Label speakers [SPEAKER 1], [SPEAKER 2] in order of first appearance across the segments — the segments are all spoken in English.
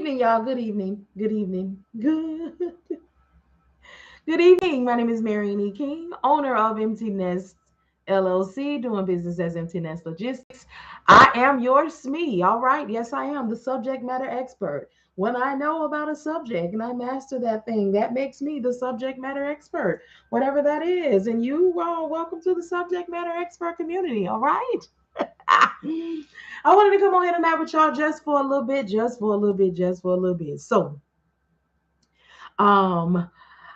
[SPEAKER 1] evening, y'all. Good evening. Good evening. Good evening. My name is Marian E. King, owner of Empty Nest LLC, doing business as Empty Nest Logistics. I am your SME. All right. Yes, I am the subject matter expert. When I know about a subject and I master that thing, that makes me the subject matter expert, whatever that is. And you are welcome to the subject matter expert community. All right. I wanted to come on here tonight with y'all just for a little bit, just for a little bit, just for a little bit. So, um,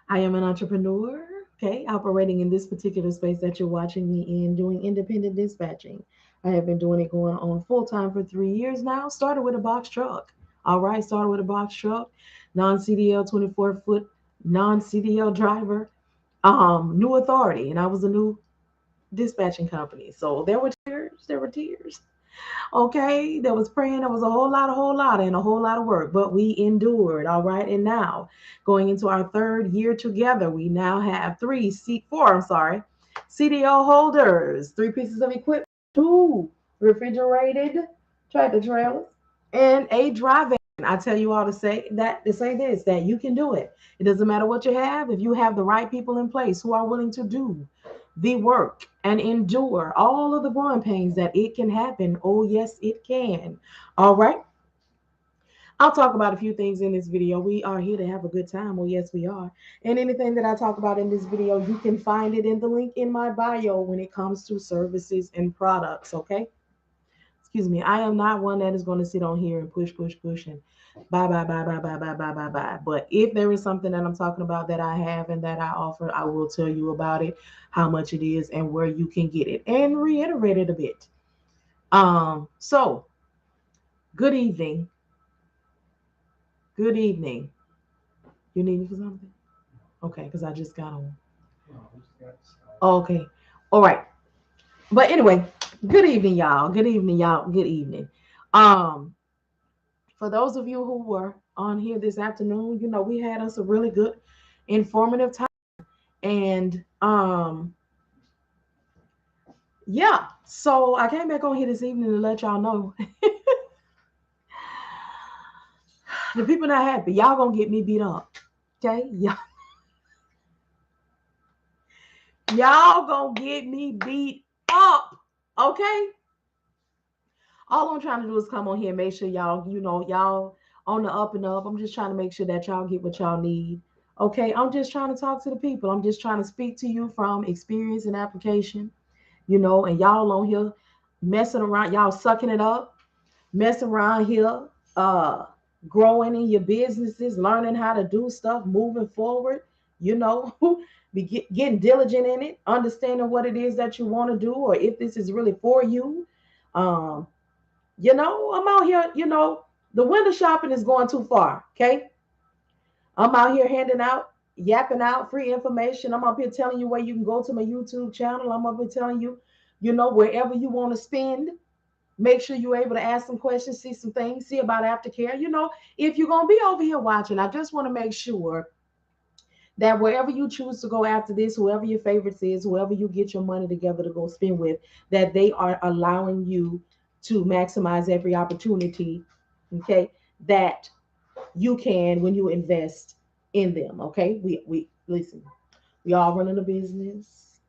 [SPEAKER 1] I am an entrepreneur, okay, operating in this particular space that you're watching me in, doing independent dispatching. I have been doing it going on full time for 3 years now. Started with a box truck. All right, started with a box truck, non CDL 24-foot, non CDL driver, new authority, and I was a new dispatching company. So there were tears, there were tears. Okay, there was praying, there was a whole lot, and a whole lot of work, but we endured. All right, and now going into our third year together, we now have four, I'm sorry, CDL holders, three pieces of equipment, two refrigerated tractor trailers, and a dry van. I tell you all to say this that you can do it. It doesn't matter what you have. If you have the right people in place who are willing to do the work and endure all of the growing pains that it can happen. Oh, yes, it can. All right. I'll talk about a few things in this video. We are here to have a good time. Oh, yes, we are. And anything that I talk about in this video, you can find it in the link in my bio when it comes to services and products. Okay. Excuse me. I am not one that is going to sit on here and push, and bye, bye, bye, bye, bye, bye, bye, bye, bye. But if there is something that I'm talking about that I have and that I offer, I will tell you about it, how much it is, and where you can get it, and reiterate it a bit. So good evening. Good evening. You need me for something? Okay, because I just got on. Okay. All right. But anyway, good evening, y'all. Good evening, y'all. Good evening. Um, for those of you who were on here this afternoon, we had us a really good, informative time. And yeah, so I came back on here this evening to let y'all know the people not happy. Y'all gonna get me beat up. Okay? Y'all gonna get me beat up. Okay? All I'm trying to do is come on here and make sure y'all on the up and up. I'm just trying to make sure that y'all get what y'all need. Okay, I'm just trying to talk to the people. I'm just trying to speak to you from experience and application, and y'all on here messing around, y'all sucking it up, messing around here, uh, growing in your businesses, learning how to do stuff, moving forward, you know, getting diligent in it, understanding what it is that you want to do, or if this is really for you. Um, I'm out here, the window shopping is going too far. Okay. I'm out here handing out, yapping out free information. I'm up here telling you where you can go to my YouTube channel. I'm up here telling you, wherever you want to spend, make sure you're able to ask some questions, see some things, see about aftercare. If you're going to be over here watching, I just want to make sure that wherever you choose to go after this, whoever your favorites is, whoever you get your money together to go spend with, that they are allowing you to maximize every opportunity, okay, that you can when you invest in them. Okay, we listen. We all running a business,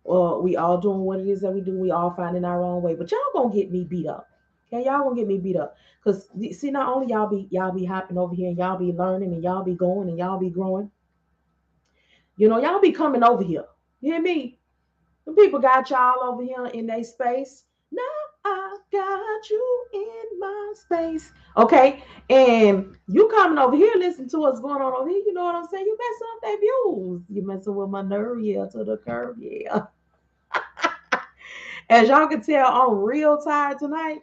[SPEAKER 1] or we all doing what it is that we do. We all finding our own way, but y'all gonna get me beat up. Okay, y'all gonna get me beat up because see, not only y'all be hopping over here and y'all be learning and y'all be going and y'all be growing. Y'all be coming over here. You hear me? The people got y'all over here in their space. Now I got you in my space. Okay. And you coming over here, listening to what's going on over here. You know what I'm saying? You messing up their views. You messing with my nerve, yeah, to the curve, yeah. As y'all can tell, I'm real tired tonight.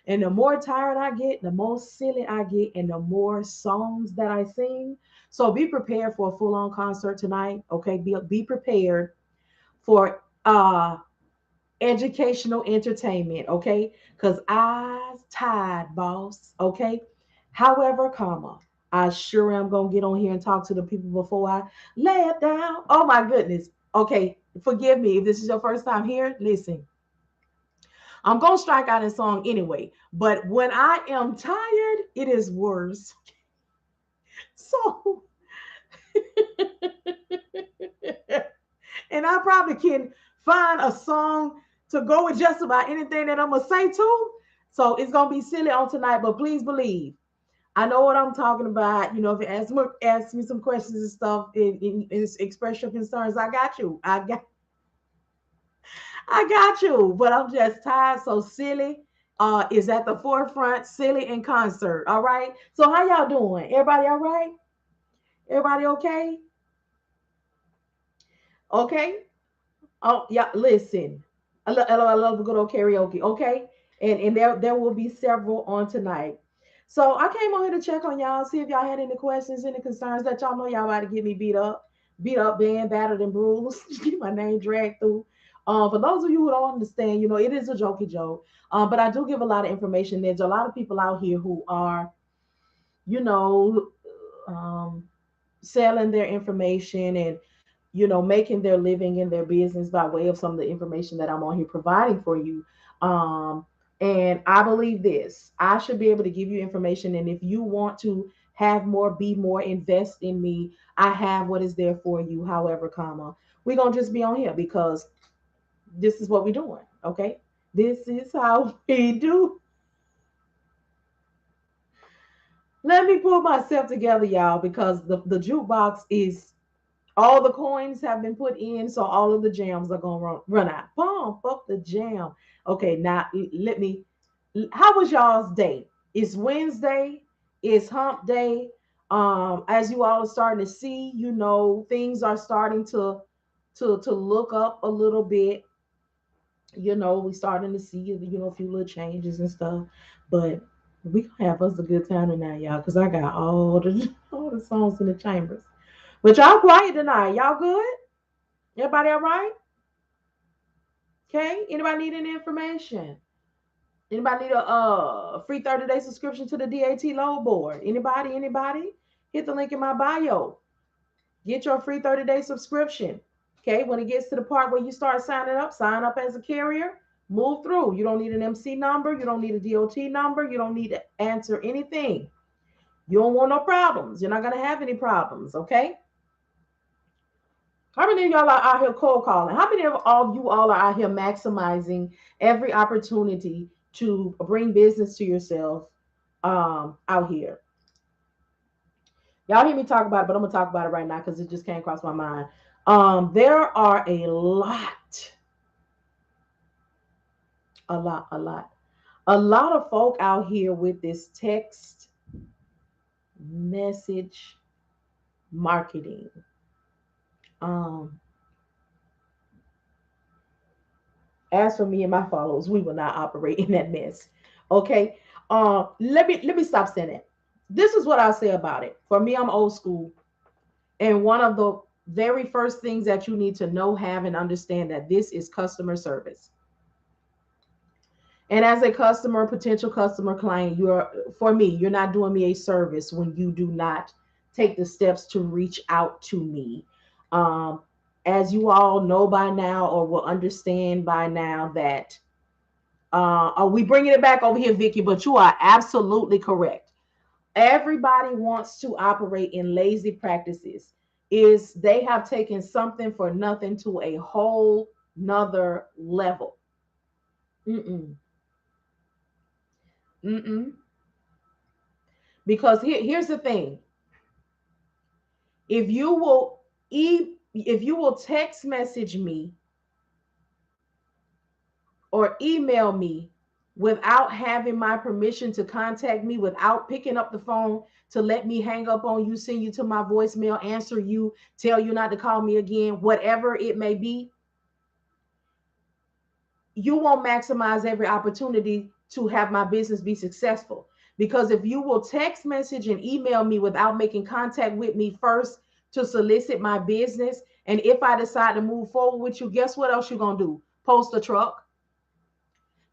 [SPEAKER 1] And the more tired I get, the more silly I get, and the more songs that I sing. So be prepared for a full-on concert tonight. Okay. Be prepared for educational entertainment, okay? Because I tired, boss, okay? However, I sure am gonna get on here and talk to the people before I lay it down. Oh my goodness. Okay, forgive me if this is your first time here. Listen, I'm gonna strike out in song anyway. But when I am tired, it is worse. So and I probably can find a song to go with just about anything that I'm gonna say too. So it's gonna be silly on tonight, but please believe I know what I'm talking about. You know, if you ask me some questions and stuff, and express your concerns, I got you. I got you. But I'm just tired. So silly is at the forefront. Silly in concert. All right. So how y'all doing? Everybody all right? Everybody okay? Okay. Oh yeah. Listen, I love a good old karaoke. Okay. And there will be several on tonight. So I came on here to check on y'all, see if y'all had any questions, any concerns that y'all know y'all about to get me beat up, banned, battered, and bruised, get my name dragged through. For those of you who don't understand, you know, it is a jokey joke. But I do give a lot of information. There's a lot of people out here who are, you know, um, selling their information and making their living in their business by way of some of the information that I'm on here providing for you. um and I believe this, I should be able to give you information, and if you want to have more, be more, invest in me, I have what is there for you. However, comma, we're gonna just be on here because this is what we're doing. Okay, this is how we do. Let me pull myself together, y'all, because the jukebox is, all the coins have been put in, so all of the jams are gonna run out. Pump up the jam. Okay, now let me. How was y'all's day? It's Wednesday. It's Hump Day. As you all are starting to see, things are starting to look up a little bit. We starting to see a few little changes and stuff, but we gonna have us a good time tonight, y'all. Cause I got all the all the songs in the chambers. But y'all quiet tonight. Y'all good? Everybody all right? Okay. Anybody need any information? Anybody need a free 30-day subscription to the DAT load board? Anybody? Anybody? Hit the link in my bio. Get your free 30-day subscription. Okay. When it gets to the part where you start signing up, sign up as a carrier. Move through. You don't need an MC number. You don't need a DOT number. You don't need to answer anything. You don't want no problems. You're not gonna have any problems. Okay. How many of y'all are out here cold calling? How many of all you all are out here maximizing every opportunity to bring business to yourself out here? Y'all hear me talk about it, but I'm gonna talk about it right now because it just came across my mind. There are a lot of folk out here with this text message marketing. Um, As for me and my followers, we will not operate in that mess. Okay. Let me stop saying it. This is what I'll say about it. For me, I'm old school. And one of the very first things that you need to know, have, and understand that this is customer service. And as a customer, potential customer client, you're not doing me a service when you do not take the steps to reach out to me. Um, as you all know by now, or will understand by now, that are we bringing it back over here, Vicky? But you are absolutely correct. Everybody wants to operate in lazy practices. Is they have taken something for nothing to a whole nother level. Mm-mm, mm-mm. Because here's the thing: if you will if you will text message me or email me without having my permission to contact me, without picking up the phone to let me hang up on you, send you to my voicemail, answer you, tell you not to call me again, whatever it may be, you won't maximize every opportunity to have my business be successful. Because if you will text message and email me without making contact with me first to solicit my business, and if I decide to move forward with you, guess what else you're going to do? Post a truck.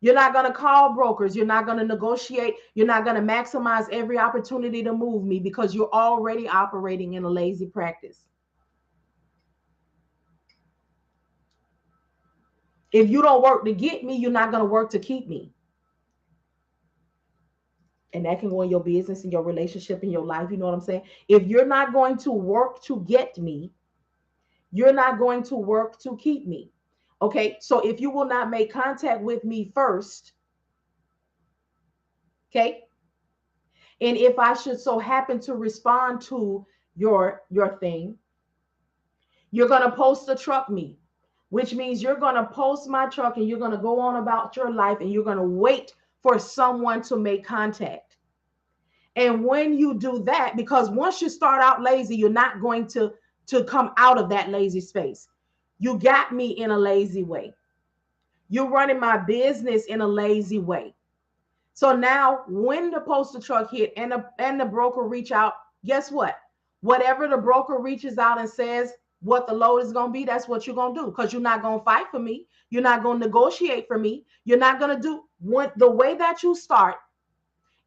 [SPEAKER 1] You're not going to call brokers. You're not going to negotiate. You're not going to maximize every opportunity to move me because you're already operating in a lazy practice. If you don't work to get me, you're not going to work to keep me. And that can go in your business and your relationship in your life. You know what I'm saying? If you're not going to work to get me, you're not going to work to keep me. Okay. So if you will not make contact with me first, okay, and if I should so happen to respond to your thing, you're going to post a truck me, which means you're going to post my truck and you're going to go on about your life and you're going to wait for someone to make contact. And when you do that, because once you start out lazy, you're not going to come out of that lazy space. You got me in a lazy way. You're running my business in a lazy way. So now when the postal truck hit and the broker reach out, guess what? Whatever the broker reaches out and says what the load is going to be, that's what you're going to do, because you're not going to fight for me. You're not going to negotiate for me. You're not going to do what the way that you start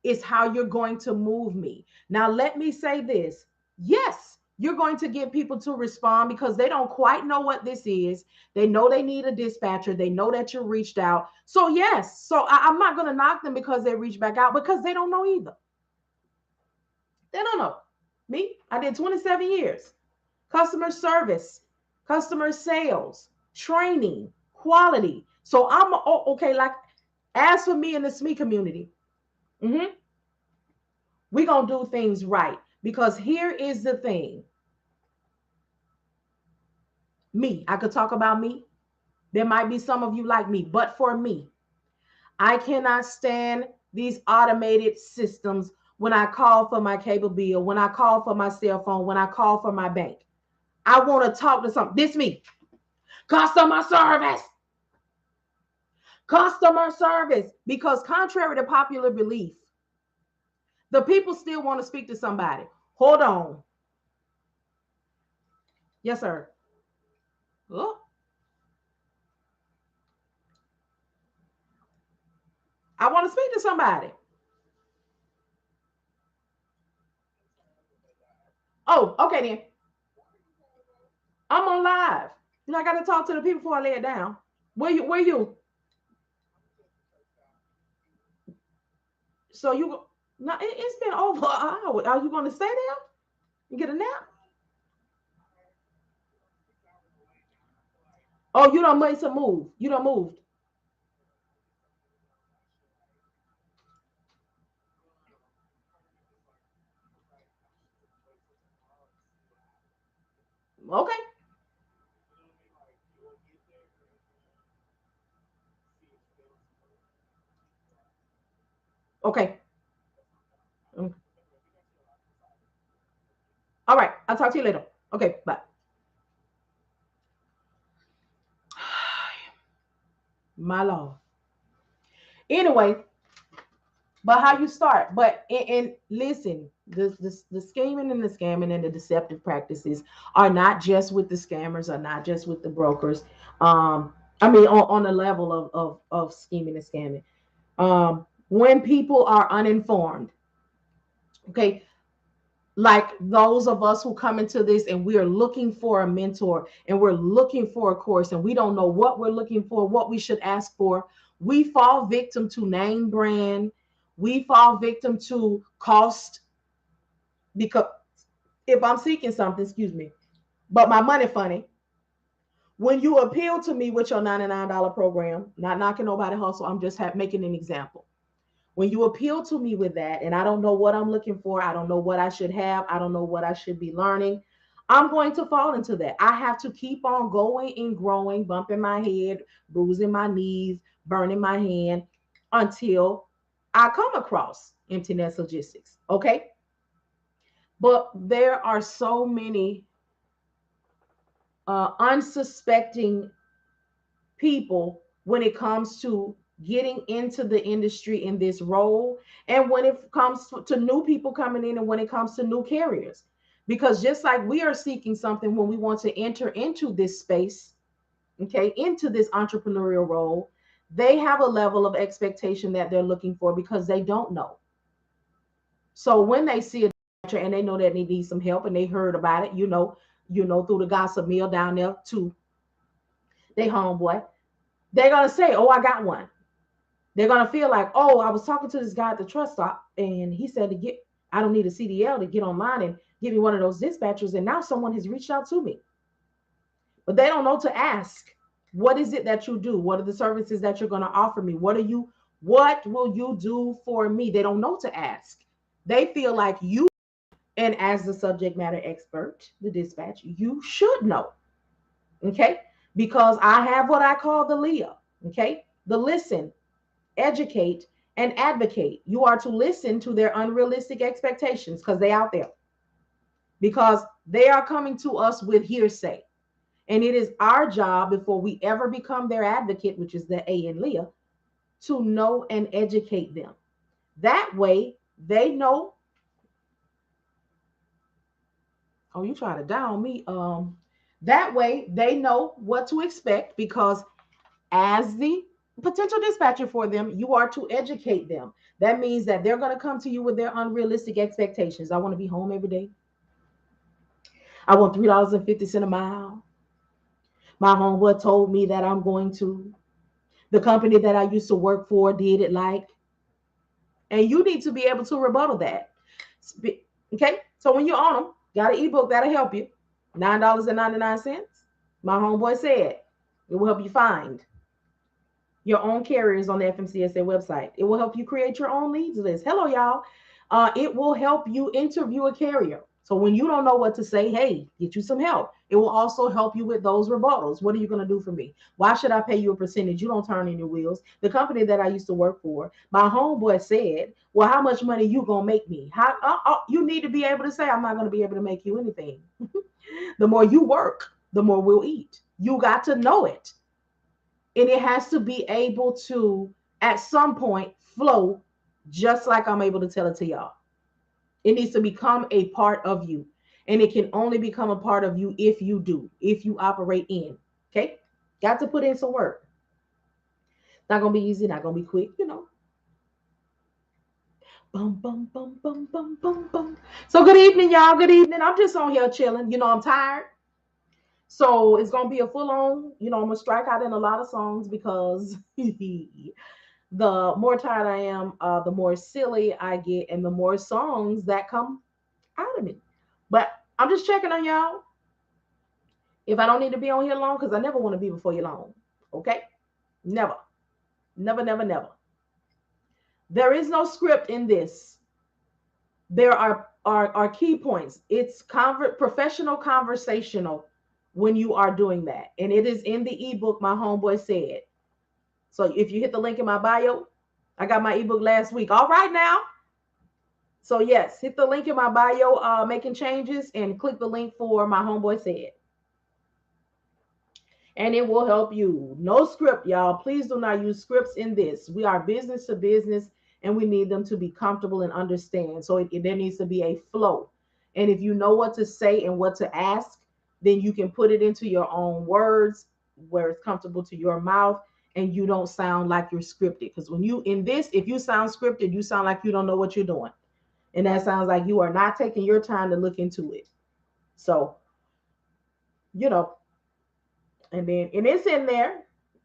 [SPEAKER 1] is how you're going to move me. Now, let me say this. Yes, you're going to get people to respond because they don't quite know what this is. They know they need a dispatcher. They know that you reached out. So, yes. So, I'm not going to knock them because they reached back out, because they don't know either. They don't know. Me, I did 27 years. Customer service, customer sales, training, quality. So, okay, like, as for me in the SME community, we're going to do things right, because here is the thing. Me, I could talk about me. There might be some of you like me, but for me, I cannot stand these automated systems when I call for my cable bill, when I call for my cell phone, when I call for my bank. I want to talk to something. This me. Customer service. Customer service. Because contrary to popular belief, the people still want to speak to somebody. Hold on. Yes, sir. Oh, I want to speak to somebody. Oh, okay then. I'm on live. You know, I got to talk to the people before I lay it down. Where you? So you, no, it's been over an hour. Are you going to stay there and get a nap? Oh, you don't make some move. You don't moved. Okay. Okay. Mm. All right. I'll talk to you later. Okay. Bye. My lord. Anyway, but how you start? But and listen, the scheming and the scamming and the deceptive practices are not just with the scammers, are not just with the brokers. I mean, on the level of scheming and scamming. When people are uninformed, okay, like those of us who come into this and we are looking for a mentor and we're looking for a course and we don't know what we're looking for, what we should ask for, we fall victim to name brand. We fall victim to cost, because if I'm seeking something, excuse me, but my money funny. When you appeal to me with your $99 program, not knocking nobody hustle, I'm just making an example. When you appeal to me with that, and I don't know what I'm looking for, I don't know what I should have, I don't know what I should be learning, I'm going to fall into that. I have to keep on going and growing, bumping my head, bruising my knees, burning my hand until I come across Empty Nest Logistics. Okay. But there are so many unsuspecting people when it comes to getting into the industry in this role, and when it comes to new people coming in, and when it comes to new carriers, because just like we are seeking something when we want to enter into this space, okay, into this entrepreneurial role, they have a level of expectation that they're looking for because they don't know. So when they see a and they know that they need some help and they heard about it, through the gossip mill down there to they homeboy, They're going to say, oh, I got one. They're going to feel like, oh, I was talking to this guy at the trust stop and he said to get, I don't need a CDL to get online and give me one of those dispatchers. And now someone has reached out to me, but they don't know to ask, what is it that you do? What are the services that you're going to offer me? What will you do for me? They don't know to ask. They feel like you, and as the subject matter expert, the dispatch, you should know. Okay. Because I have what I call the Leah. Okay. The listen, educate, and advocate. You are to listen to their unrealistic expectations because they out there. Because they are coming to us with hearsay. And it is our job before we ever become their advocate, which is the A in Leah, to know and educate them. That way they know. Oh, you try to down me. That way they know what to expect because as the potential dispatcher for them, you are to educate them. That means that they're going to come to you with their unrealistic expectations. I want to be home every day. I want $3.50 a mile. My homeboy told me that I'm going to. The company that I used to work for did it like. And you need to be able to rebuttal that. Okay? So when you're on them, got an ebook that'll help you. $9.99. My homeboy said it will help you find your own carriers on the FMCSA website. It will help you create your own leads list. Hello, y'all. It will help you interview a carrier. So when you don't know what to say, hey, get you some help. It will also help you with those rebuttals. What are you going to do for me? Why should I pay you a percentage? You don't turn in your wheels. The company that I used to work for, my homeboy said, well, how much money you going to make me? You need to be able to say, I'm not going to be able to make you anything. The more you work, the more we'll eat. You got to know it. And it has to be able to, at some point, flow just like I'm able to tell it to y'all. It needs to become a part of you. And it can only become a part of you if you do, if you operate in. Okay? Got to put in some work. Not going to be easy, not going to be quick, you know. Bum, bum, bum, bum, bum, bum, bum. So good evening, y'all. Good evening. I'm just on here chilling. You know, I'm tired. So it's going to be a full on, you know, I'm going to strike out in a lot of songs because the more tired I am, the more silly I get, and the more songs that come out of me. But I'm just checking on y'all. If I don't need to be on here long, because I never want to be before you long. Okay? Never. Never, never, never. There is no script in this. There are key points. It's professional conversational when you are doing that. And it is in the ebook, my homeboy said. So if you hit the link in my bio, I got my ebook last week. All right now. So yes, hit the link in my bio, making changes, and click the link for my homeboy said. And it will help you. No script, y'all. Please do not use scripts in this. We are business to business, and we need them to be comfortable and understand. So there needs to be a flow. And if you know what to say and what to ask, then you can put it into your own words where it's comfortable to your mouth and you don't sound like you're scripted. Because when you in this, if you sound scripted, you sound like you don't know what you're doing. And that sounds like you are not taking your time to look into it. So, you know, and then and it's in there,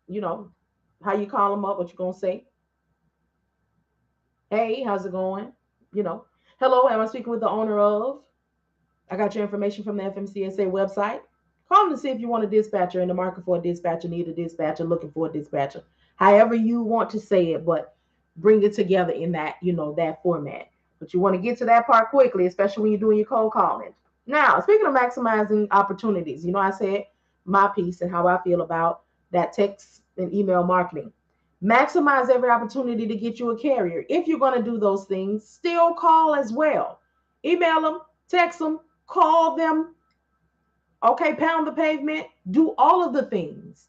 [SPEAKER 1] you know, how you call them up, what you're gonna say. Hey, how's it going? You know, hello, am I speaking with the owner of? I got your information from the FMCSA website. Call them to see if you want a dispatcher in the market for a dispatcher, need a dispatcher, looking for a dispatcher. However you want to say it, but bring it together in that, you know, that format. But you want to get to that part quickly, especially when you're doing your cold calling. Now, speaking of maximizing opportunities, you know, I said my piece and how I feel about that text and email marketing. Maximize every opportunity to get you a carrier. If you're going to do those things, still call as well. Email them, text them, call them. Okay, pound the pavement, do all of the things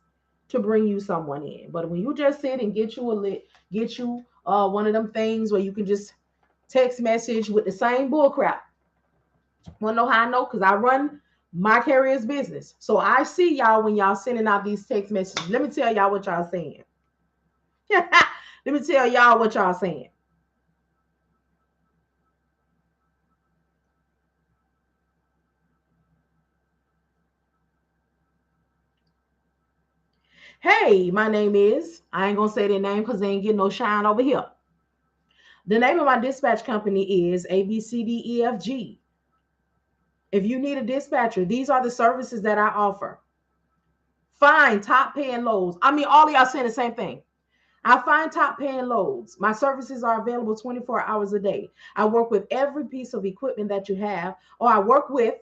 [SPEAKER 1] to bring you someone in. But when you just sit and get you one of them things where you can just text message with the same bull crap. Want to know how I know? Because I run my carrier's business. So I see y'all when y'all sending out these text messages. Let me tell y'all what y'all saying. Let me tell y'all what y'all saying. Hey, my name is, I ain't gonna say their name because they ain't getting no shine over here. The name of my dispatch company is ABCDEFG. If you need a dispatcher, these are the services that I offer. Find top paying loads. I mean, all of y'all saying the same thing. I find top paying loads. My services are available 24 hours a day. I work with every piece of equipment that you have, or I work with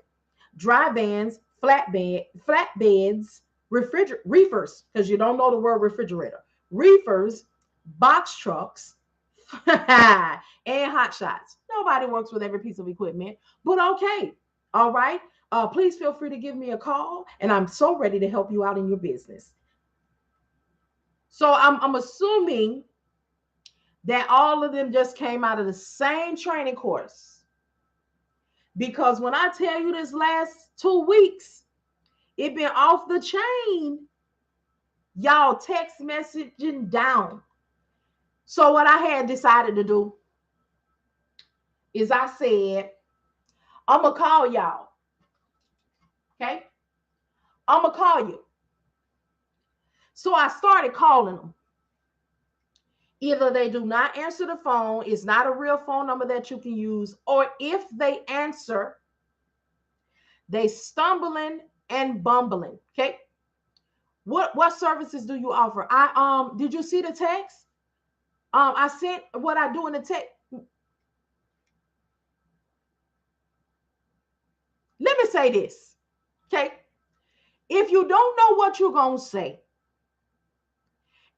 [SPEAKER 1] dry vans, flatbeds, reefers, because you don't know the word refrigerator, reefers, box trucks, and hot shots. Nobody works with every piece of equipment, but okay. All right. Please feel free to give me a call, and I'm so ready to help you out in your business. So I'm assuming that all of them just came out of the same training course. Because when I tell you this last 2 weeks, it been off the chain. Y'all text messaging down. So what I had decided to do is I said, I'm going to call y'all. Okay? I'm going to call you. So I started calling them. Either they do not answer the phone, it's not a real phone number that you can use, or if they answer, they stumbling and bumbling. Okay? What services do you offer? I did you see the text? I sent what I do in the text. Let me say this. Okay? If you don't know what you're going to say,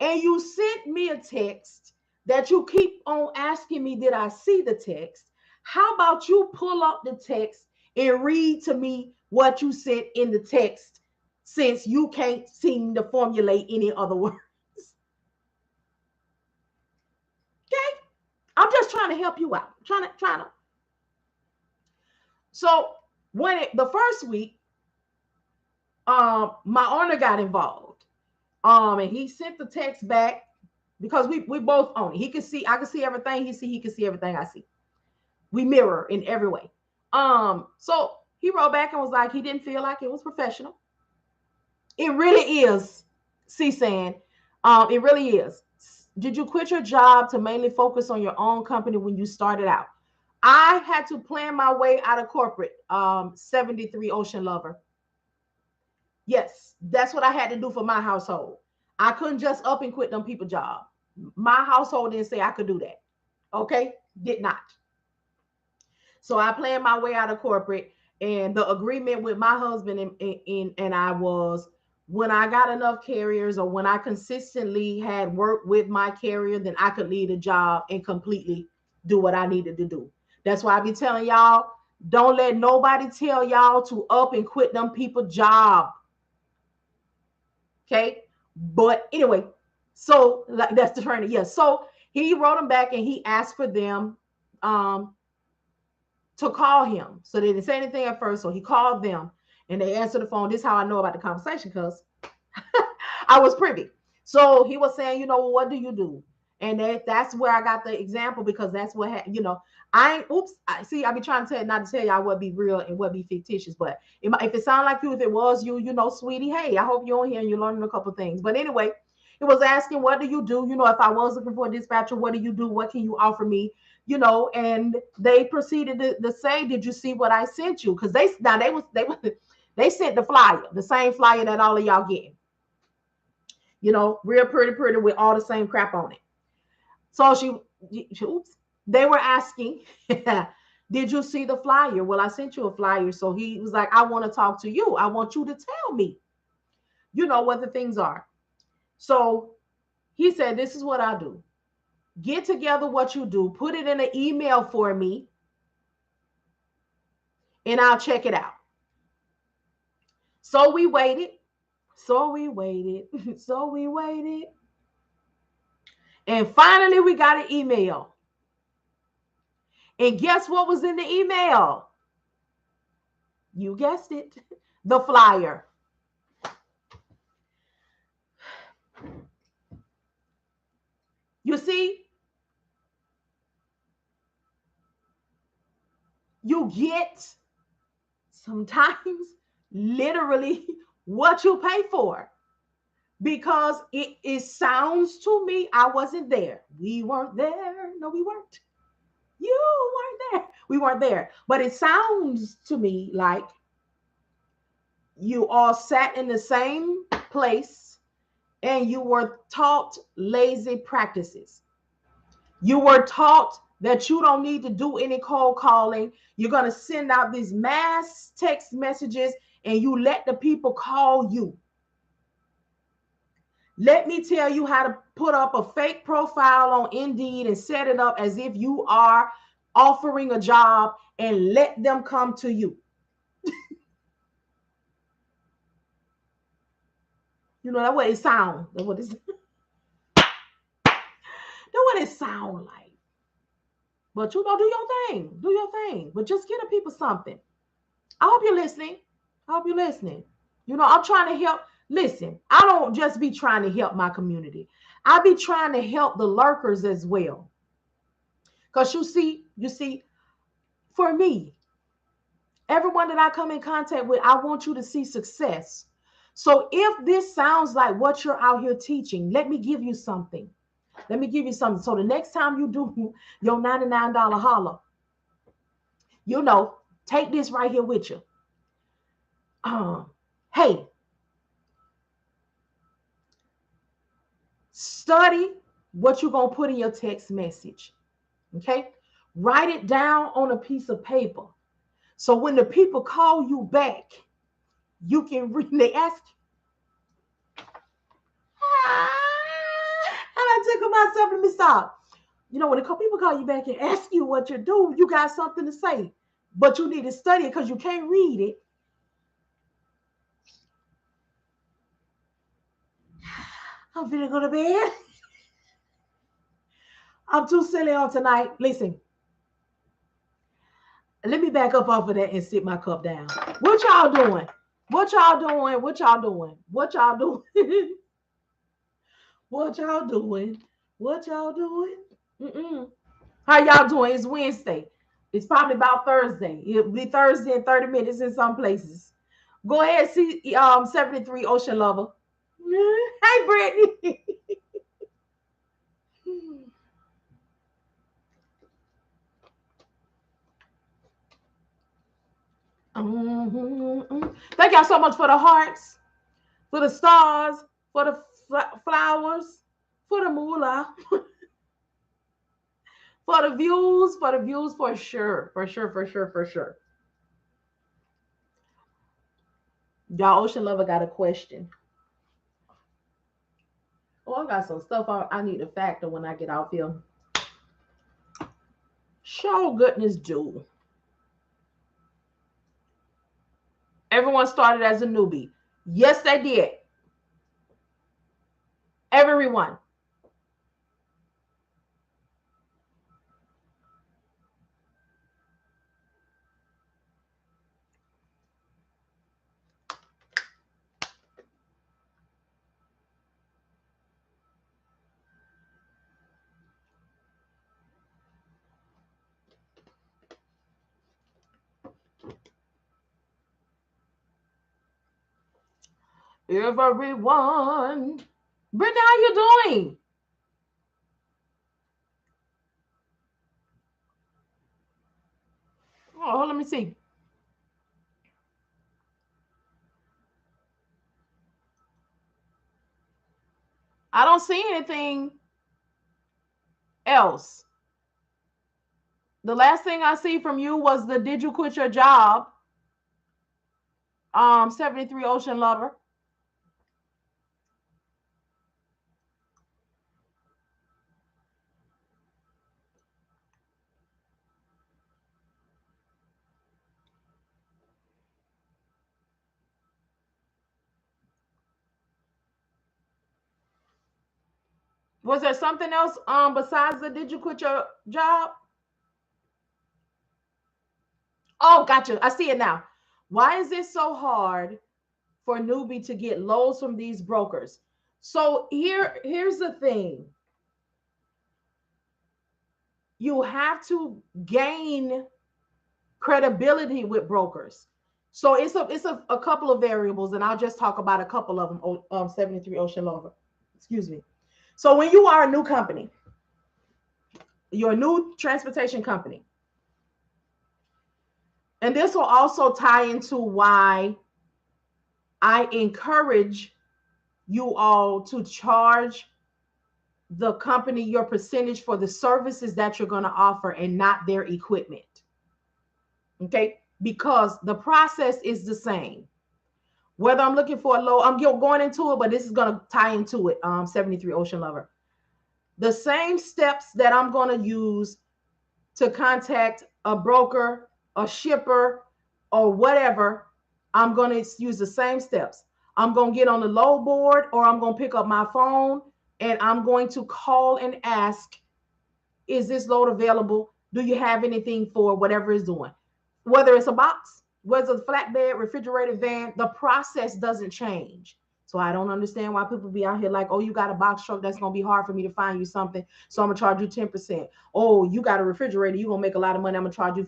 [SPEAKER 1] and you sent me a text that you keep on asking me, did I see the text? How about you pull up the text and read to me what you sent in the text, since you can't seem to formulate any other words? Okay? I'm just trying to help you out. Trying to. So the first week, my owner got involved. And he sent the text back because we both own it. He could see, I could see everything he could see everything I see. We mirror in every way. So he wrote back and was like, he didn't feel like it was professional. It really is, C-San. It really is. Did you quit your job to mainly focus on your own company when you started out? I had to plan my way out of corporate. 73 Ocean Lover. Yes, that's what I had to do for my household. I couldn't just up and quit them people job. My household didn't say I could do that. Okay? Did not. So I planned my way out of corporate, and the agreement with my husband and I was, when I got enough carriers, or when I consistently had worked with my carrier, then I could leave the job and completely do what I needed to do. That's why I be telling y'all, don't let nobody tell y'all to up and quit them people job. Okay. But anyway, so like, that's the trainer. Yes. Yeah. So he wrote them back and he asked for them to call him. So they didn't say anything at first. So he called them and they answered the phone. This is how I know about the conversation, because I was privy. So he was saying, what do you do? And that's where I got the example, because that's what, I be trying to tell, not to tell y'all what be real and what be fictitious, but if it sound like you, if it was you, sweetie, hey, I hope you're on here and you're learning a couple things. But anyway, it was asking, what do you do? If I was looking for a dispatcher, what do you do? What can you offer me? And they proceeded to say, did you see what I sent you? Because they sent the flyer, the same flyer that all of y'all getting. Real pretty with all the same crap on it. So they were asking, did you see the flyer? Well, I sent you a flyer. So he was like, I want to talk to you. I want you to tell me, what the things are. So he said, this is what I do. Get together what you do, put it in an email for me, and I'll check it out. So we waited. So we waited. So we waited. And finally, we got an email. And guess what was in the email? You guessed it. The flyer. You see, you get sometimes literally what you pay for. because it sounds to me, I wasn't there. We weren't there. No, we weren't. You weren't there. We weren't there. But it sounds to me like you all sat in the same place and you were taught lazy practices. You were taught that you don't need to do any cold calling. You're going to send out these mass text messages and you let the people call you. Let me tell you how to put up a fake profile on Indeed and set it up as if you are offering a job and let them come to you. You know, that's what it sounds. That's what it sound like. But you know, do your thing. Do your thing. But just get the people something. I hope you're listening. I hope you're listening. You know, I'm trying to help. Listen, I don't just be trying to help my community. I be trying to help the lurkers as well. Because you see, for me, everyone that I come in contact with, I want you to see success. So if this sounds like what you're out here teaching, let me give you something. Let me give you something. So the next time you do your $99 holler, you know, take this right here with you. Hey, study what you're going to put in your text message. Okay? Write it down on a piece of paper. So when the people call you back, you can read. They ask, and I took myself, let me stop. You know, when the people call you back and ask you what you do, you got something to say, but you need to study it because you can't read it. I'm finna go to bed. I'm too silly on tonight. Listen, let me back up off of that and sit my cup down. What y'all doing? What y'all doing? What y'all doing? What y'all doing? What y'all doing? What y'all doing? Mm-mm. How y'all doing? It's Wednesday. It's probably about Thursday. It'll be Thursday in 30 minutes in some places. Go ahead, see 73 Ocean Lover. Hey, Brittany. Thank y'all so much for the hearts, for the stars, for the flowers, for the moolah, for the views, for sure, for sure, for sure, for sure. Y'all, Ocean Lover got a question. Oh, I got some stuff I need to factor when I get out here. Show goodness do. Everyone started as a newbie. Yes, they did. Everyone. Everyone. Brittany, how you doing? Oh, let me see. I don't see anything else. The last thing I see from you was the did you quit your job? 73 Ocean Lover. Was there something else besides the did you quit your job? Oh, gotcha. I see it now. Why is it so hard for a newbie to get loans from these brokers? So here's the thing. You have to gain credibility with brokers. So it's a couple of variables, and I'll just talk about a couple of them. 73 Ocean Lover. Excuse me. So when you are a new company, you're a new transportation company, and this will also tie into why I encourage you all to charge the company your percentage for the services that you're going to offer and not their equipment. Okay? Because the process is the same. Whether I'm looking for a low, I'm going into it, but this is going to tie into it. 73 Ocean Lover. The same steps that I'm going to use to contact a broker, a shipper, or whatever, I'm going to use the same steps. I'm going to get on the low board, or I'm going to pick up my phone and I'm going to call and ask, is this load available? Do you have anything for whatever it's doing? Whether it's a box, whether it's a flatbed, refrigerated van, the process doesn't change. So I don't understand why people be out here like, oh, you got a box truck, that's going to be hard for me to find you something, so I'm going to charge you 10%. Oh, you got a refrigerator, you're going to make a lot of money, I'm going to charge you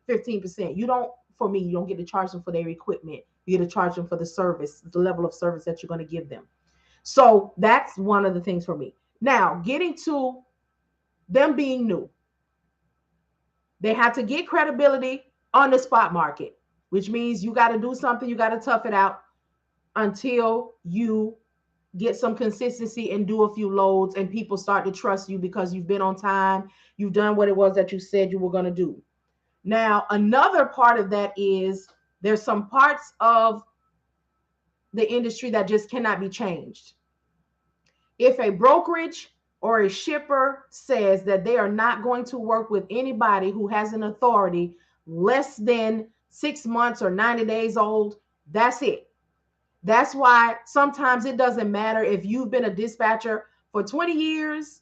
[SPEAKER 1] 15%. You don't, for me, you don't get to charge them for their equipment. You get to charge them for the service, the level of service that you're going to give them. So that's one of the things for me. Now, getting to them being new, they have to get credibility on the spot market, which means you got to do something, you got to tough it out until you get some consistency and do a few loads and people start to trust you because you've been on time, you've done what it was that you said you were going to do. Now, another part of that is there's some parts of the industry that just cannot be changed. If a brokerage or a shipper says that they are not going to work with anybody who has an authority less than 6 months or 90 days old, that's it. That's why sometimes it doesn't matter if you've been a dispatcher for 20 years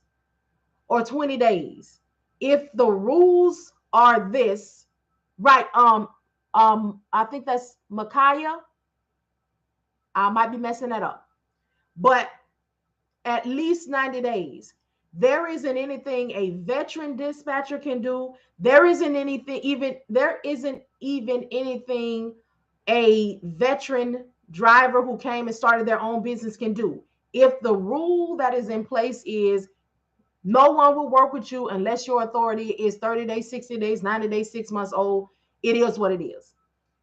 [SPEAKER 1] or 20 days. If the rules are this, right? I think that's Micaiah. I might be messing that up, but at least 90 days. There isn't anything a veteran dispatcher can do. There isn't even anything a veteran driver who came and started their own business can do. If the rule that is in place is no one will work with you unless your authority is 30 days, 60 days, 90 days, 6 months old, it is what it is.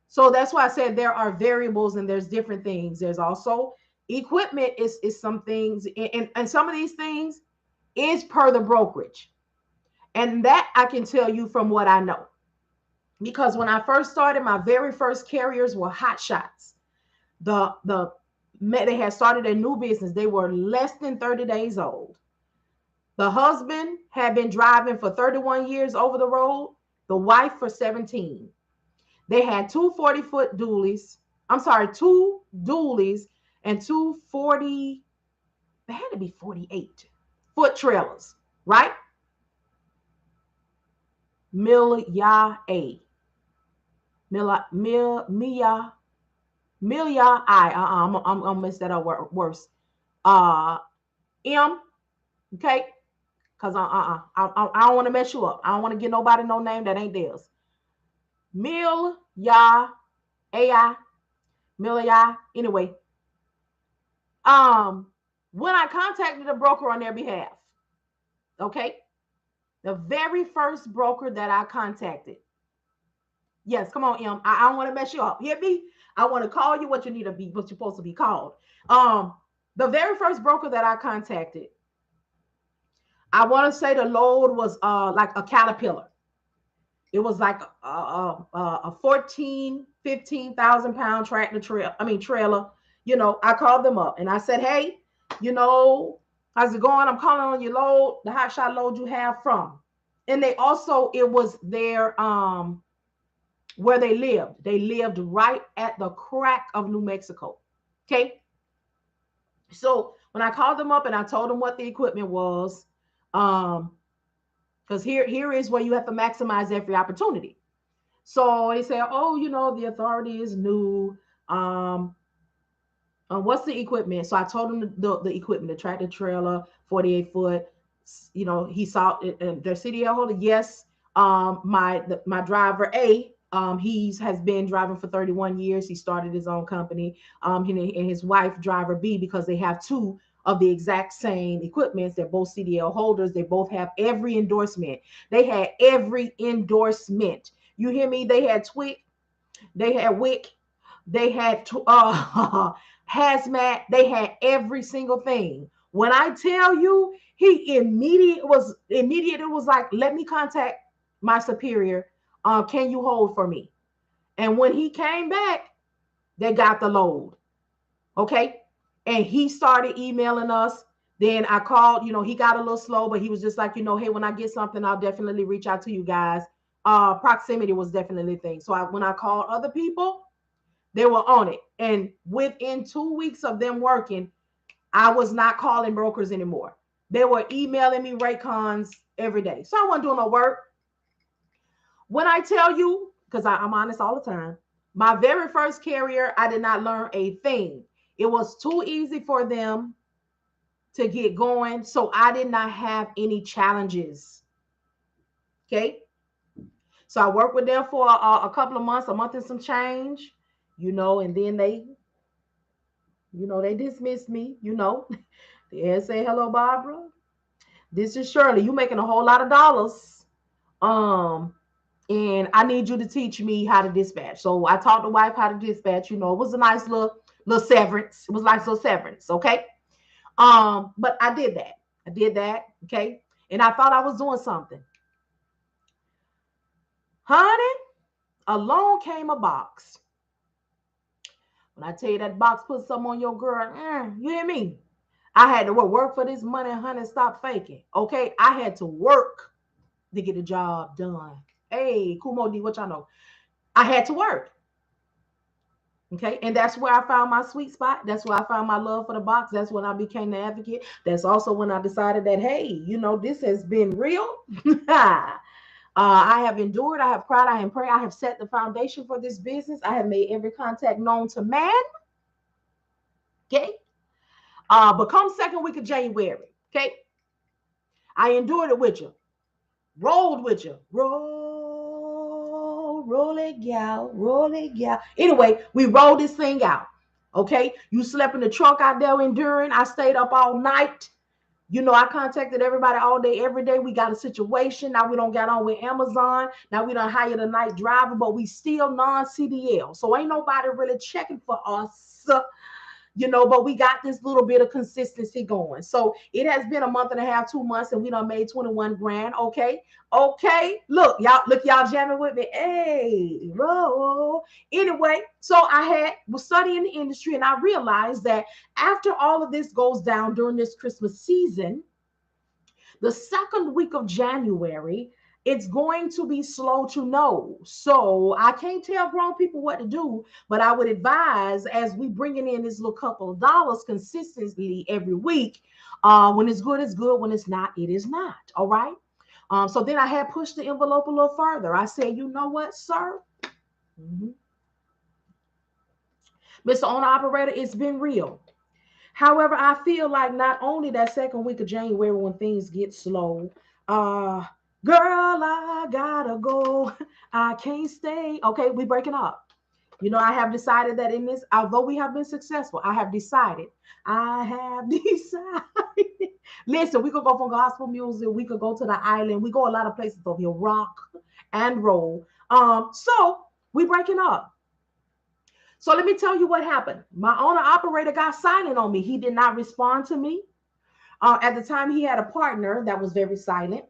[SPEAKER 1] So that's why I said there are variables and there's different things. There's also equipment is some things, and some of these things is per the brokerage. And that I can tell you from what I know. Because when I first started, my very first carriers were hot shots. They had started a new business. They were less than 30 days old. The husband had been driving for 31 years over the road, the wife for 17. They had two 40-foot dualies. I'm sorry, two dualies and two 40, they had to be 48-foot trailers, right? Milia A. Milia I. I'm gonna mess that up worse. M. Okay, because I don't want to mess you up. I don't want to get nobody no name that ain't theirs. Milia AI. Milia. Anyway, when I contacted a broker on their behalf, okay, the very first broker that I contacted, yes, come on, M. I don't want to mess you up. Hear me? I want to call you what you need to be, what you're supposed to be called. The very first broker that I contacted, I want to say the load was like a Caterpillar. It was like a 14, 15,000 pound trailer. You know, I called them up and I said, hey, you know, how's it going? I'm calling on your load, the hot shot load you have from. And they also, it was their where they lived. They lived right at the crack of New Mexico. Okay. So when I called them up and I told them what the equipment was, because here is where you have to maximize every opportunity. So they say, oh, you know, the authority is new. What's the equipment? So I told him the equipment, the tractor trailer, 48-foot. You know, he saw it in their CDL holder. Yes. My driver A He has been driving for 31 years. He started his own company. And his wife, driver B, because they have two of the exact same equipments. They're both CDL holders. They both have every endorsement. They had every endorsement. You hear me? They had Twick. They had Wick. They had hazmat. They had every single thing. When I tell you, he immediate. It was like, let me contact my superior. Can you hold for me? And when he came back, they got the load. Okay. And he started emailing us. Then I called, he got a little slow, but he was just like, hey, when I get something, I'll definitely reach out to you guys. Proximity was definitely a thing. So when I called other people, they were on it. And within 2 weeks of them working, I was not calling brokers anymore. They were emailing me rate cons every day. So I wasn't doing no work. When I tell you, because I'm honest all the time, my very first carrier, I did not learn a thing. It was too easy for them to get going. So I did not have any challenges. Okay. So I worked with them for a couple of months, a month and some change, and then they dismissed me, They say, hello, Barbara. This is Shirley. You making a whole lot of dollars. And I need you to teach me how to dispatch. So I taught the wife how to dispatch. It was a nice little severance. It was a nice little severance, okay? But I did that. Okay? And I thought I was doing something. Honey, along came a box. When I tell you that box put something on your girl, you hear me? I had to work for this money, honey. Stop faking. Okay? I had to work to get the job done. Hey, Kumo D, what y'all know? I had to work. Okay. And that's where I found my sweet spot. That's where I found my love for the box. That's when I became the advocate. That's also when I decided that, hey, this has been real. I have endured. I have cried. I have prayed. I have set the foundation for this business. I have made every contact known to man. Okay. But come second week of January. Okay. I endured it with you. Rolled with you. Roll it, gal. Roll it, gal. Anyway, we rolled this thing out. Okay. You slept in the truck out there enduring. I stayed up all night. I contacted everybody all day, every day. We got a situation. Now we don't get on with Amazon. Now we don't hire the night driver, but we still non-CDL. So ain't nobody really checking for us. But we got this little bit of consistency going. So it has been a month and a half, 2 months, and we done made 21 grand. Okay. Look, y'all jamming with me. Hey, roll. Anyway, so I was studying the industry, and I realized that after all of this goes down during this Christmas season, the second week of January, it's going to be slow to know. So I can't tell grown people what to do, but I would advise, as we bringing in this little couple of dollars consistently every week, when it's good, it's good. When it's not, it is not. All right. So then I had pushed the envelope a little further. I said, you know what, sir? Mr. Owner Operator, it's been real. However, I feel like not only that second week of January when things get slow, girl, I gotta go. I can't stay. Okay, we breaking up. I have decided that in this, although we have been successful, I have decided. Listen, we could go for gospel music. We could go to the island. We go a lot of places over here, rock and roll. So we breaking up. So let me tell you what happened. My owner operator got silent on me. He did not respond to me. At the time, he had a partner that was very silent.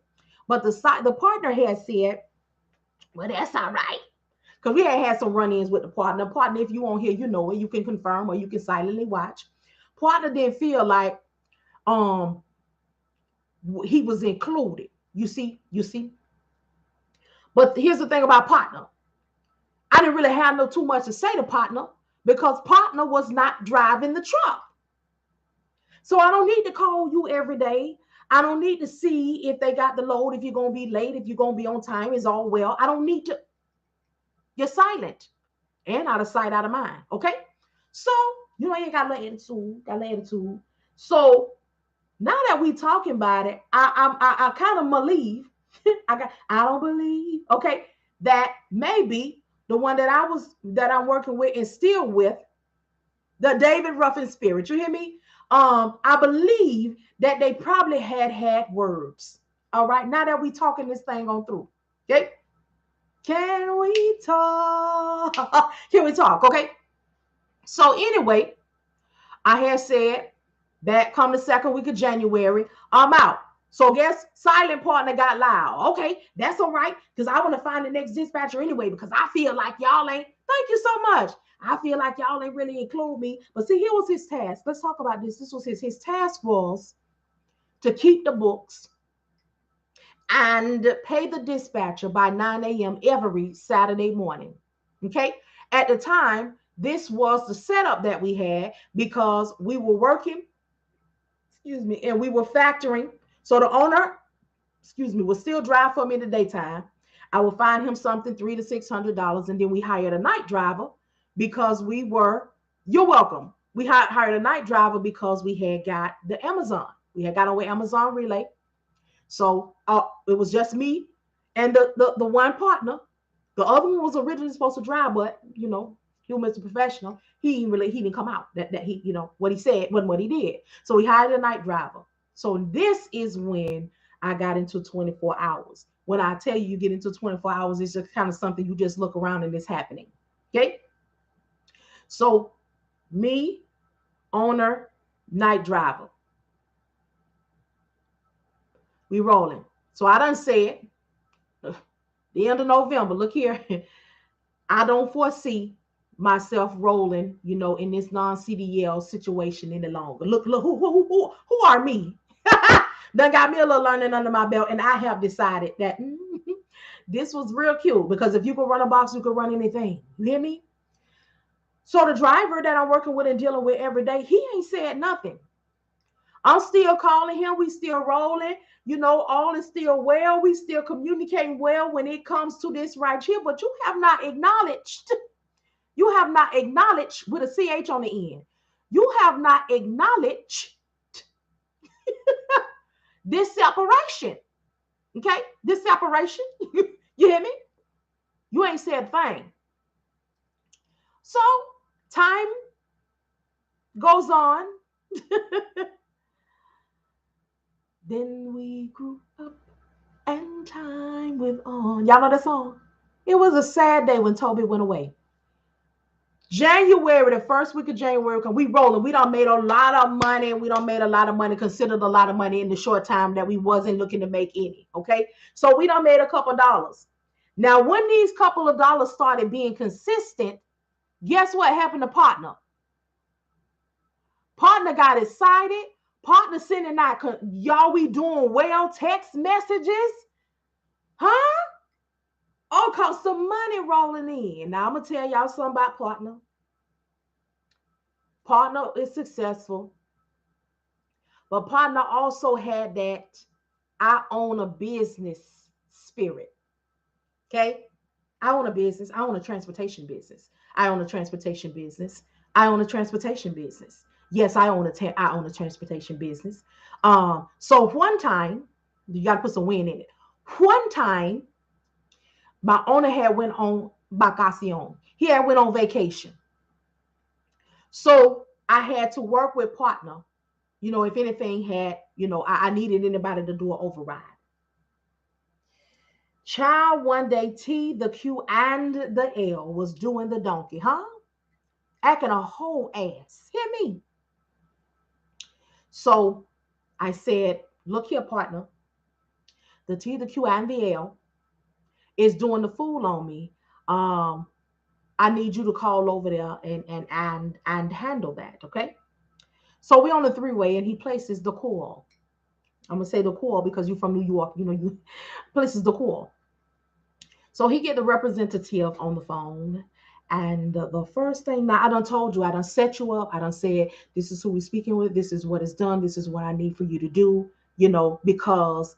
[SPEAKER 1] But the partner had said, well, that's all right. Because we had some run-ins with the partner. Partner, if you won't hear, you know it. You can confirm or you can silently watch. Partner didn't feel like he was included. You see? But here's the thing about partner. I didn't really have too much to say to partner because partner was not driving the truck. So I don't need to call you every day. I don't need to see if they got the load, if you're going to be late, if you're going to be on time, is all well. I don't need to. You're silent and out of sight, out of mind. Okay. So, you ain't got no attitude. So now that we talking about it, I kind of believe, I don't believe, okay, that maybe the one that I'm working with and still with, the David Ruffin spirit. You hear me? I believe that they probably had words. All right, now that we talking this thing on through, okay? Can we talk? Can we talk? Okay. So anyway, I had said that come the second week of January, I'm out. So guess silent partner got loud. Okay, that's all right, because I want to find the next dispatcher anyway, because I feel like y'all ain't, thank you so much. I feel like y'all ain't really include me. But see, here was his task. Let's talk about this. This was his task was to keep the books and pay the dispatcher by 9 a.m. every Saturday morning. Okay. At the time, this was the setup that we had because we were working, excuse me, and we were factoring. So the owner, excuse me, would still drive for me in the daytime. I would find him something $300 to $600, and then we hired a night driver because we were. You're welcome. We hired a night driver because we had got the Amazon. We had got on with Amazon Relay. So it was just me and the one partner. The other one was originally supposed to drive, but he was Mr. Professional. He didn't come out. That he, what he said wasn't what he did. So we hired a night driver. So this is when I got into 24 hours. When I tell you get into 24 hours, it's just kind of something you just look around and it's happening. Okay. So me, owner, night driver. We rolling. So I done said the end of November. Look here. I don't foresee myself rolling, in this non-CDL situation any longer. Look, who are me? Done got me a little learning under my belt, and I have decided that this was real cute, because if you could run a box, you could run anything. You hear me? So the driver that I'm working with and dealing with every day, he ain't said nothing. I'm still calling him. We still rolling. All is still well. We still communicating well when it comes to this right here. But you have not acknowledged. You have not acknowledged with a CH on the end. You have not acknowledged this separation. Okay? This separation. You hear me? You ain't said a thing. So time goes on. Then we grew up and time went on. Y'all know that song? It was a sad day when Toby went away. January, the first week of January, we rolling. We done made a lot of money. We done made a lot of money, considered a lot of money in the short time that we wasn't looking to make any. Okay. So we done made a couple of dollars. Now, when these couple of dollars started being consistent, guess what happened to partner? Partner got excited. Partner sending out, y'all, we doing well, text messages. Huh? Oh, cause some money rolling in. Now I'm gonna tell y'all something about partner. Partner is successful, but partner also had that I own a business spirit. Okay? I own a business. I own a transportation business. I own a transportation business. I own a transportation business. Yes, I own a transportation business. So one time, you got to put some wind in it. One time, my owner had went on vacation. He had went on vacation. So I had to work with partner. If anything had, I needed anybody to do an override. Child, one day T, the Q, and the L was doing the donkey, huh? Acting a whole ass. Hear me? So I said, look here, partner. The T, the Q, and the L is doing the fool on me. I need you to call over there and handle that, okay? So we on the three-way, and he places the call. I'm gonna say the call because you're from New York, you places the call. So he get the representative on the phone. And the first thing, now I done told you, I done set you up. I done said, this is who we're speaking with. This is what is done. This is what I need for you to do, because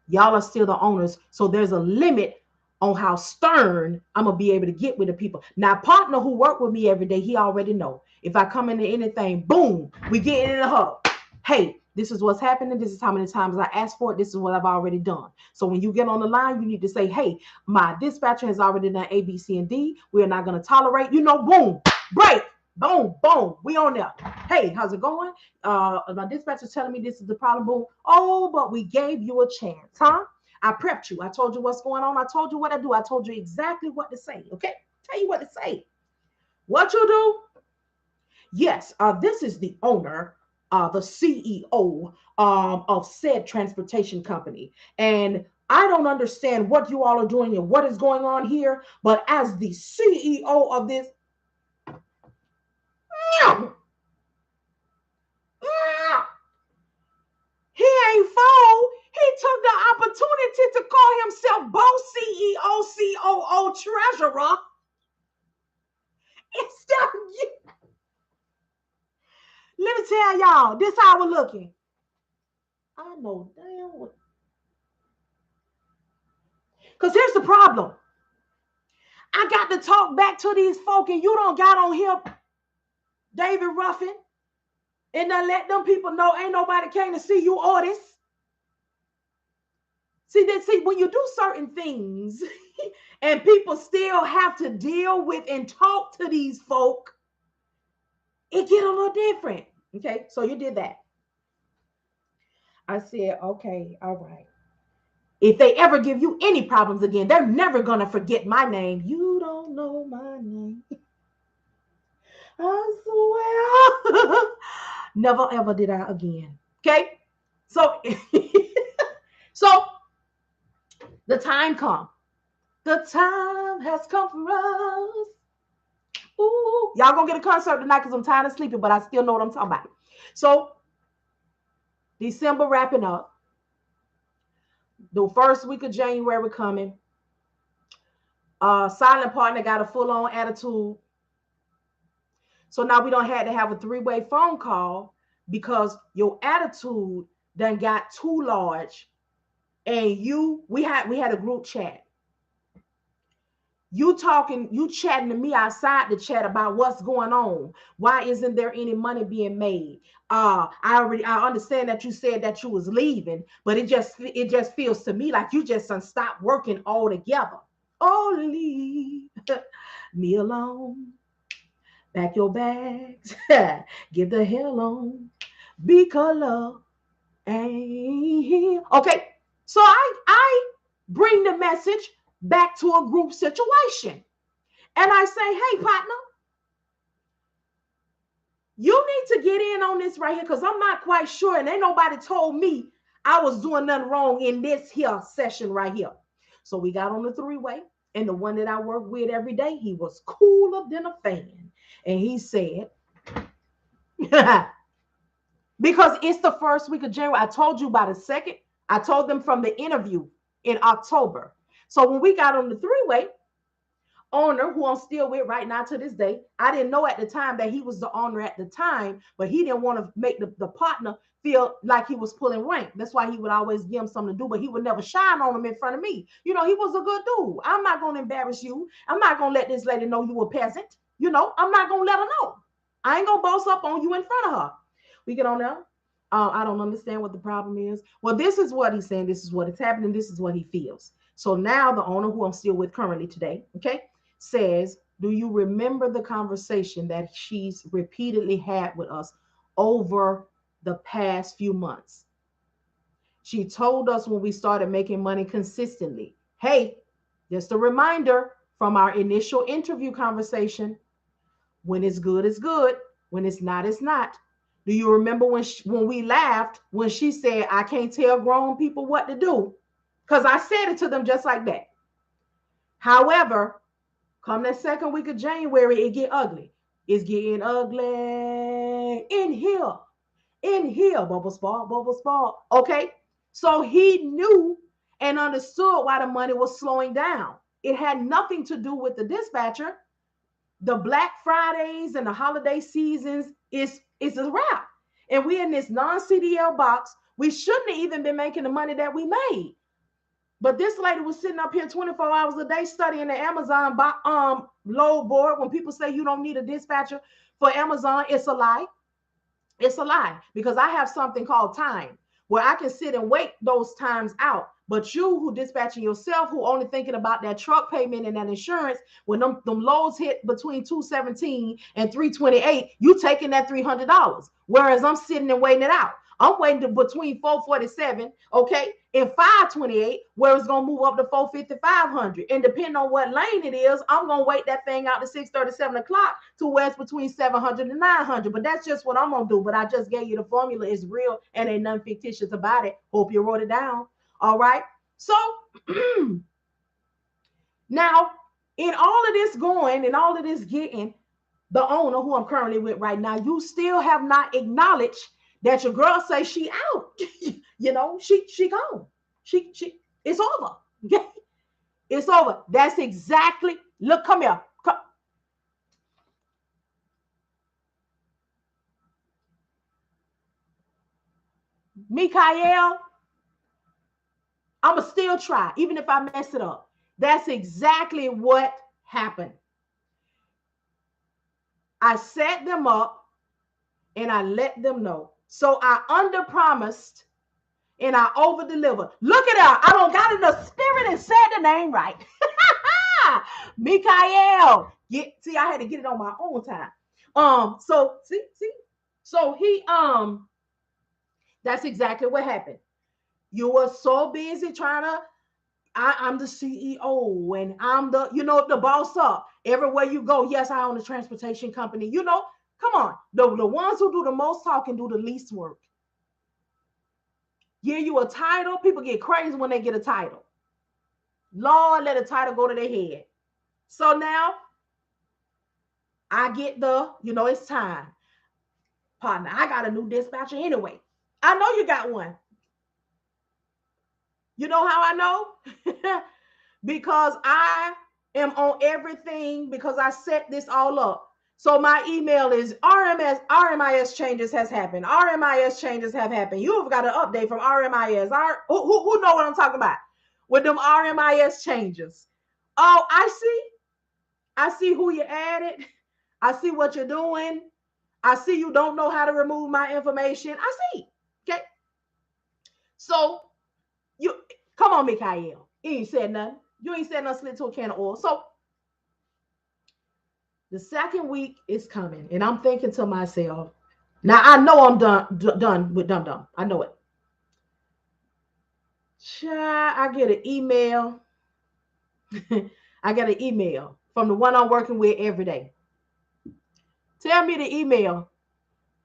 [SPEAKER 1] y'all are still the owners. So there's a limit on how stern I'm going to be able to get with the people. Now, partner who work with me every day, he already know. If I come into anything, boom, we get in the huddle. Hey, This is what's happening. This is how many times I asked for it. This is what I've already done. So when you get on the line, you need to say, hey, my dispatcher has already done A, B, C, and D. We are not going to tolerate, boom, break, boom, boom. We on there. Hey, how's it going? My dispatcher's telling me this is the problem. Boom. Oh, but we gave you a chance, huh? I prepped you. I told you what's going on. I told you what I do. I told you exactly what to say. Okay? Tell you what to say. What you do? Yes, this is the owner, the CEO of said transportation company. And I don't understand what you all are doing and what is going on here, but as the CEO of this, he ain't fold. He took the opportunity to call himself both CEO, COO, treasurer. Instead of you. Let me tell y'all, this how we're looking. I know damn what. Because here's the problem. I got to talk back to these folk, and you don't got on here, David Ruffin, and then let them people know ain't nobody came to see you or this. See, when you do certain things and people still have to deal with and talk to these folk, it get a little different. Okay, so you did that. I said, okay, all right. If they ever give you any problems again, they're never going to forget my name. You don't know my name. I swear. Never ever did I again. Okay? So so the time come. The time has come for us. Ooh, y'all gonna get a concert tonight because I'm tired of sleeping, but I still know what I'm talking about. So December wrapping up. The first week of January coming. Silent partner got a full-on attitude. So now we don't have to have a three-way phone call because your attitude done got too large. And we had a group chat. You chatting to me outside the chat about what's going on. Why isn't there any money being made? I understand that you said that you was leaving, but it just feels to me like you just stopped working altogether. Oh, leave me alone. Pack your bags. Get the hell on. Because love ain't here. Okay, so I bring the message back to a group situation. And I say, hey, partner, you need to get in on this right here because I'm not quite sure. And ain't nobody told me I was doing nothing wrong in this here session right here. So we got on the three-way. And the one that I work with every day, he was cooler than a fan. And he said, because it's the first week of January. I told you about a second. I told them from the interview in October. So when we got on the three-way, owner, who I'm still with right now to this day, I didn't know at the time that he was the owner at the time, but he didn't want to make the partner feel like he was pulling rank. That's why he would always give him something to do, but he would never shine on him in front of me. He was a good dude. I'm not going to embarrass you. I'm not going to let this lady know you a peasant. I'm not going to let her know. I ain't going to boss up on you in front of her. We get on there. I don't understand what the problem is. Well, this is what he's saying. This is what is happening. This is what he feels. So now the owner, who I'm still with currently today, okay, says, do you remember the conversation that she's repeatedly had with us over the past few months? She told us when we started making money consistently, hey, just a reminder from our initial interview conversation, when it's good, it's good. When it's not, it's not. Do you remember when we laughed when she said, I can't tell grown people what to do? Because I said it to them just like that. However, come that second week of January, it get ugly. It's getting ugly in here. In here. Bubble spot, bubble spot. Okay? So he knew and understood why the money was slowing down. It had nothing to do with the dispatcher. The Black Fridays and the holiday seasons is a wrap. And we in this non-CDL box. We shouldn't have even been making the money that we made. But this lady was sitting up here 24 hours a day studying the Amazon load board. When people say you don't need a dispatcher for Amazon, it's a lie. It's a lie, because I have something called time where I can sit and wait those times out. But you who dispatching yourself, who only thinking about that truck payment and that insurance, when them lows hit between 217 and 328, you taking that $300. Whereas I'm sitting and waiting it out. I'm waiting to between 447, okay, and 528, where it's gonna move up to 450, 500. And depending on what lane it is, I'm gonna wait that thing out to 6:30, 7 o'clock to where it's between 700 and 900. But that's just what I'm gonna do. But I just gave you the formula. It's real and ain't nothing fictitious about it. Hope you wrote it down. All right. So now, in all of this going and all of this getting, the owner who I'm currently with right now, you still have not acknowledged that your girl say she out. She gone. She it's over. Okay? It's over. That's exactly. Look, come here. Come. Mikael, I'ma still try, even if I mess it up. That's exactly what happened. I set them up and I let them know. So I under promised and I over delivered. Look at that. I don't got in the spirit and said the name right. Mikael. See, I had to get it on my own time. So see. So that's exactly what happened. You were so busy trying to. I'm the CEO and I'm the boss up. Everywhere you go, yes, I own a transportation company. Come on. The ones who do the most talking do the least work. Give you a title, people get crazy when they get a title. Lord, let a title go to their head. So now I get it's time. Partner, I got a new dispatcher anyway. I know you got one. You know how I know? Because I am on everything, because I set this all up. So my email is RMIS changes has happened. RMIS changes have happened. You've got an update from RMIS. Who know what I'm talking about? With them RMIS changes. Oh, I see. I see who you added. I see what you're doing. I see you don't know how to remove my information. I see. Okay. So you come on, Mikael. You ain't said nothing. You ain't said nothing, slid to a can of oil. So the second week is coming, and I'm thinking to myself, now I know I'm done with Dum Dum. I know it. I get an email. I get an email from the one I'm working with every day. Tell me the email.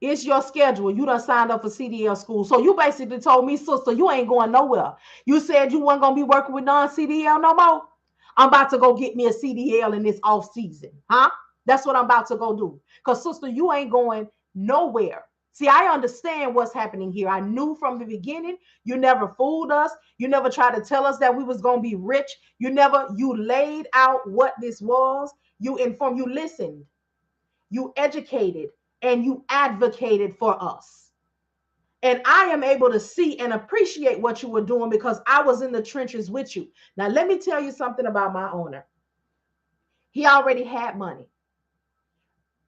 [SPEAKER 1] It's your schedule. You done signed up for CDL school. So you basically told me, sister, you ain't going nowhere. You said you weren't going to be working with non-CDL no more. I'm about to go get me a CDL in this off season. Huh? That's what I'm about to go do. Because, sister, you ain't going nowhere. See, I understand what's happening here. I knew from the beginning. You never fooled us. You never tried to tell us that we was going to be rich. You laid out what this was. You informed, you listened, you educated, and you advocated for us. And I am able to see and appreciate what you were doing because I was in the trenches with you. Now, let me tell you something about my owner. He already had money.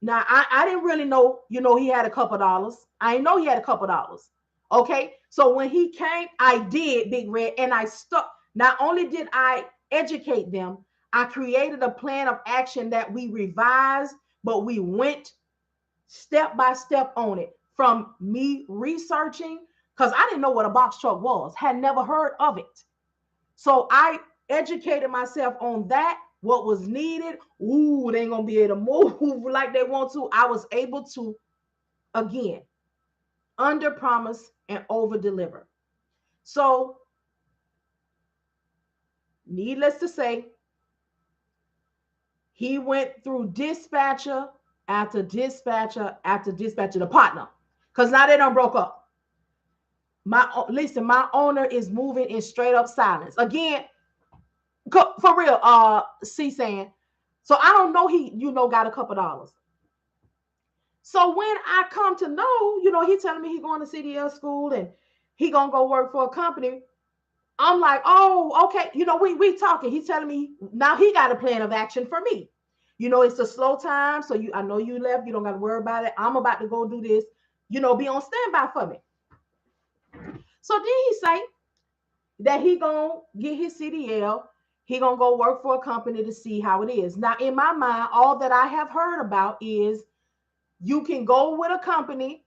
[SPEAKER 1] Now, I didn't really know, he had a couple dollars. I didn't know he had a couple dollars. Okay. So when he came, I did, Big Red, and I stuck. Not only did I educate them, I created a plan of action that we revised, but we went step by step on it, from me researching, because I didn't know what a box truck was, had never heard of it. So I educated myself on that, what was needed. Ooh, they ain't gonna be able to move like they want to. I was able to, again, under promise and over deliver. So, needless to say, he went through dispatcher after dispatcher after dispatcher, the partner, because now they done broke up. My owner is moving in straight up silence. Again, for real, C saying. So I don't know, he, got a couple dollars. So when I come to know, he telling me he going to CDL school and he gonna go work for a company. I'm like, oh, okay. We talking. He's telling me now he got a plan of action for me. It's a slow time. So I know you left. You don't got to worry about it. I'm about to go do this. be on standby for me. So then he say that he gonna get his CDL. He gonna go work for a company to see how it is. Now, in my mind, all that I have heard about is you can go with a company.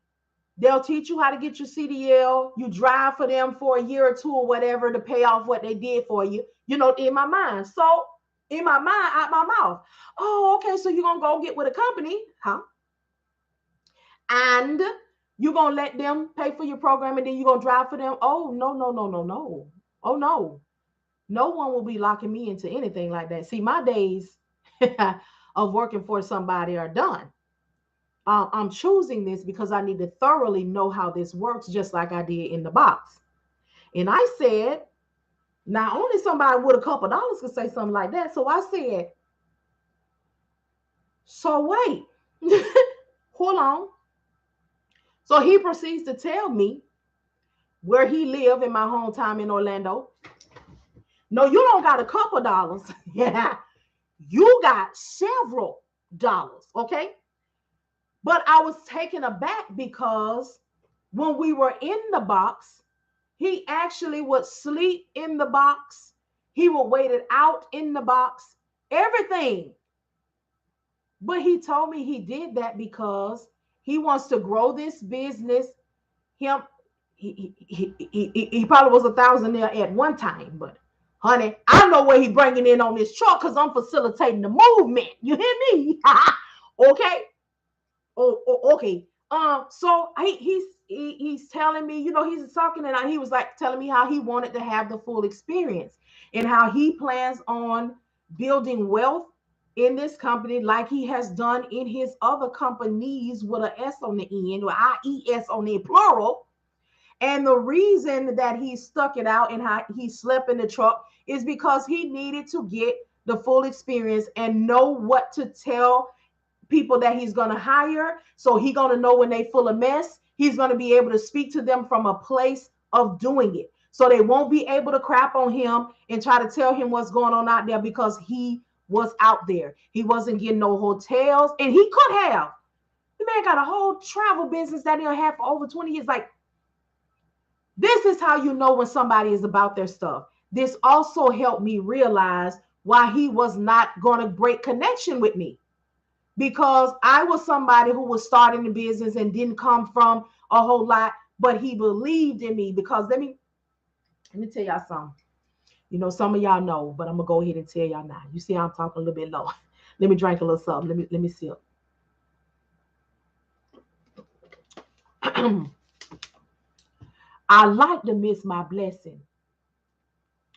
[SPEAKER 1] They'll teach you how to get your CDL. You drive for them for a year or two or whatever to pay off what they did for you. In my mind. So in my mind, out my mouth. Oh, okay. So you're gonna go get with a company, huh? And you're gonna let them pay for your program and then you're gonna drive for them. Oh, no, no, no, no, no. Oh no. No one will be locking me into anything like that. See, my days of working for somebody are done. I'm choosing this because I need to thoroughly know how this works, just like I did in the box. And I said, now only somebody with a couple of dollars could say something like that. So I said, so wait, hold on. So he proceeds to tell me where he lived in my hometown in Orlando. No, you don't got a couple dollars. Yeah, you got several dollars. Okay. But I was taken aback because when we were in the box, he actually would sleep in the box. He would wait it out in the box, everything. But he told me he did that because he wants to grow this business. Him, he probably was a thousandaire at one time, but honey, I know what he bringing in on this truck because I'm facilitating the movement. You hear me? Okay. Okay. So he's telling me, he's talking and he was like telling me how he wanted to have the full experience and how he plans on building wealth in this company like he has done in his other companies with an S on the end or IES on the plural. And the reason that he stuck it out and how he slept in the truck is because he needed to get the full experience and know what to tell people that he's going to hire. So he's going to know when they full of mess. He's going to be able to speak to them from a place of doing it. So they won't be able to crap on him and try to tell him what's going on out there because he was out there. He wasn't getting no hotels and he could have. The man got a whole travel business that he'll have for over 20 years. Like, this is how you know when somebody is about their stuff. This also helped me realize why he was not going to break connection with me. Because I was somebody who was starting the business and didn't come from a whole lot, but he believed in me because let me tell y'all something. Some of y'all know, but I'm gonna go ahead and tell y'all now. You see, I'm talking a little bit low. Let me drink a little something. Let me sip. I like to miss my blessing.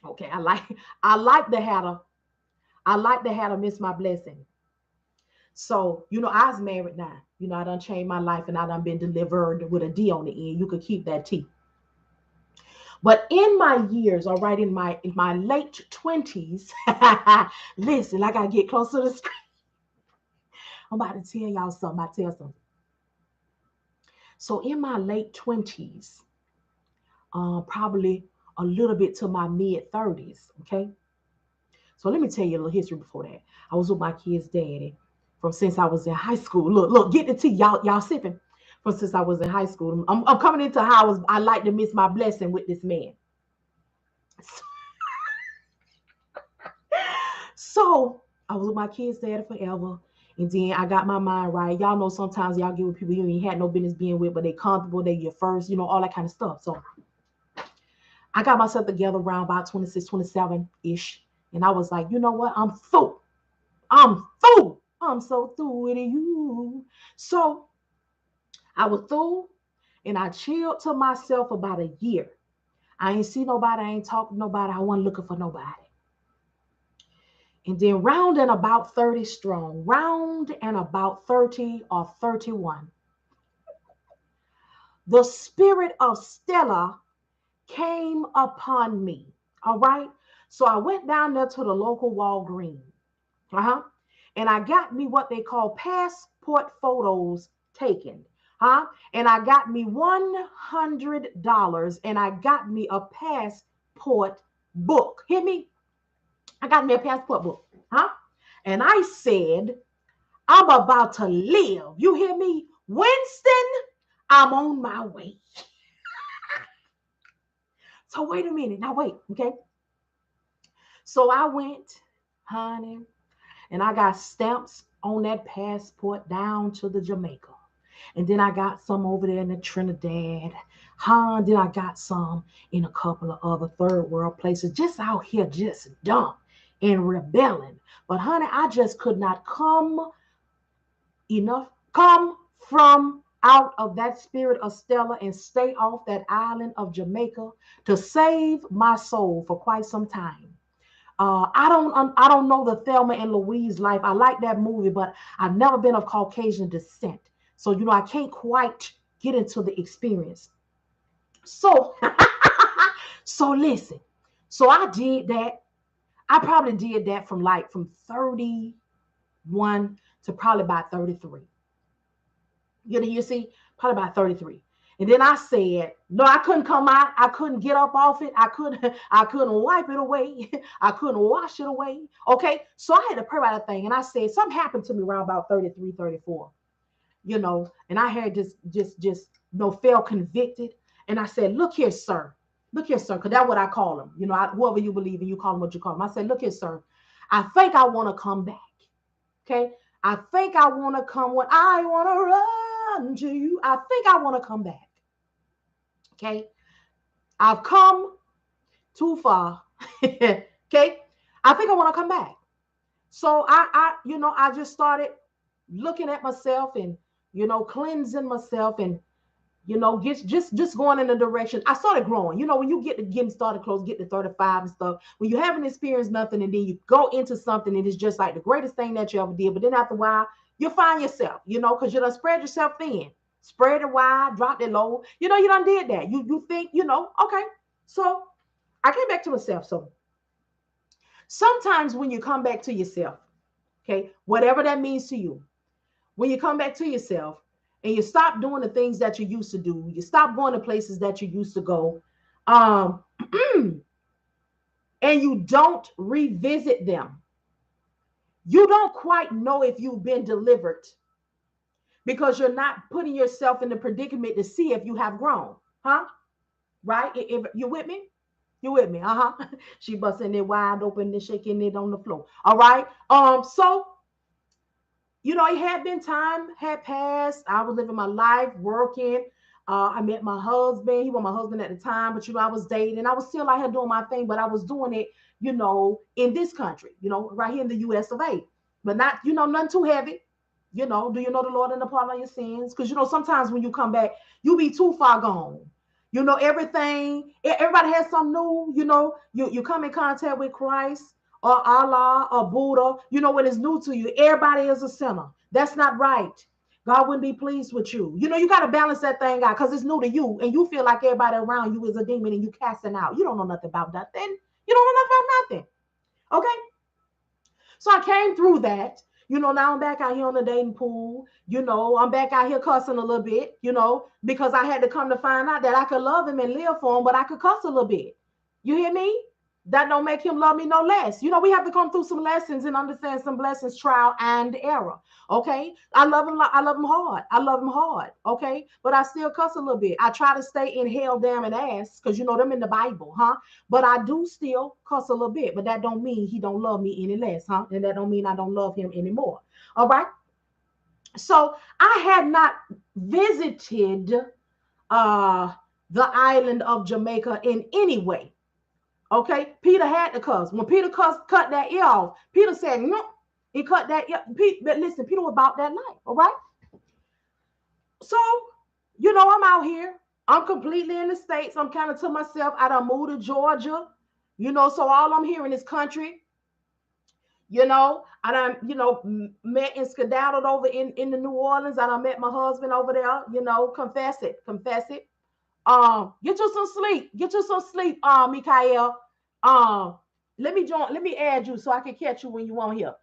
[SPEAKER 1] Okay, I like to have to miss my blessing. So, I was married now. I done changed my life and I done been delivered with a D on the end. You could keep that T. But in my years, all right, in my late 20s, listen, I gotta get closer to the screen. I'm about to tell y'all something. I tell something. So in my late 20s, probably a little bit to my mid 30s, okay? So let me tell you a little history before that. I was with my kid's daddy from since I was in high school. Look, get the tea, y'all sipping. From since I was in high school. I'm coming into how I like to miss my blessing with this man. So I was with my kid's daddy forever. And then I got my mind right. Y'all know sometimes y'all get with people you ain't had no business being with, but they comfortable, they your first, all that kind of stuff. So I got myself together around about 26, 27-ish. And I was like, you know what? I'm through. I'm through. I'm so through with you. So I was through and I chilled to myself about a year. I ain't see nobody. I ain't talked to nobody. I wasn't looking for nobody. And then round and about 30 strong, round and about 30 or 31, the spirit of Stella came upon me. All right. So I went down there to the local Walgreens. And I got me what they call passport photos taken. And I got me $100 and I got me a passport book. Hear me? I got me a passport book. And I said, I'm about to live. You hear me? Winston, I'm on my way. So wait a minute. Now wait, okay? So I went, honey, and I got stamps on that passport down to the Jamaica. And then I got some over there in the Trinidad. Huh? Then I got some in a couple of other third world places, just out here, just dumb and rebelling. But honey, I just could not come from out of that spirit of Stella and stay off that island of Jamaica to save my soul for quite some time. I don't know the Thelma and Louise life. I like that movie, but I've never been of Caucasian descent, so I can't quite get into the experience. So, so listen. So I did that. I probably did that from 31 to probably about 33. You see, probably about 33. And then I said, no, I couldn't come out. I couldn't get up off it. I couldn't wipe it away. I couldn't wash it away. Okay. So I had to pray about that thing. And I said, something happened to me around about 33, 34, and I had just felt convicted. And I said, look here, sir. Look here, sir. Because that's what I call them. Whoever you believe in, you call them what you call them. I said, look here, sir. I think I want to come back. Okay. I think I want to come when I want to run to you. I think I want to come back. Okay. I've come too far. Okay. I think I want to come back. So I just started looking at myself and, cleansing myself and, just going in the direction. I started growing. When you get to getting started close, get to 35 and stuff, when you haven't experienced nothing and then you go into something and it's just like the greatest thing that you ever did. But then after a while, you find yourself, because you done spread yourself thin, spread it wide, dropped it low. You done did that. You think, okay. So I came back to myself. So sometimes when you come back to yourself, okay, whatever that means to you, when you come back to yourself and you stop doing the things that you used to do, you stop going to places that you used to go, and you don't revisit them, you don't quite know if you've been delivered because you're not putting yourself in the predicament to see if you have grown. Huh? Right? If you with me? You with me? Uh-huh. She busting it wide open and shaking it on the floor. All right. So it had been time had passed. I was living my life, working. I met my husband. He was my husband at the time, but I was dating. I was still out here doing my thing, but I was doing it, in this country, right here in the U.S. of A. But not, nothing too heavy. Do you know the Lord and the pardon of your sins? Because sometimes when you come back, you be too far gone. Everything. Everybody has something new. You come in contact with Christ or Allah or Buddha, when it's new to you. Everybody is a sinner. That's not right. God wouldn't be pleased with you. You got to balance that thing out because it's new to you and you feel like everybody around you is a demon and you casting out. You don't know nothing about nothing. You don't know nothing about nothing. Okay? So I came through that. Now I'm back out here on the dating pool. I'm back out here cussing a little bit, because I had to come to find out that I could love him and live for him, but I could cuss a little bit. You hear me? That don't make him love me no less. We have to come through some lessons and understand some blessings, trial and error. Okay. I love him. I love him hard. I love him hard. Okay. But I still cuss a little bit. I try to stay in hell, damn, and ass because them in the Bible, huh? But I do still cuss a little bit. But that don't mean he don't love me any less, huh? And that don't mean I don't love him anymore. All right. So I had not visited the island of Jamaica in any way. Okay, Peter had to cuss. When Peter cut that ear off, Peter said, no, he cut that ear. But listen, Peter was about that life, all right? So, I'm out here. I'm completely in the States. I'm kind of to myself. I done moved to Georgia, so all I'm hearing is country. I done, met and skedaddled over in the New Orleans. I done met my husband over there, confess it. Get you some sleep. Get you some sleep, Mikael. Let me add you so I can catch you when you want here.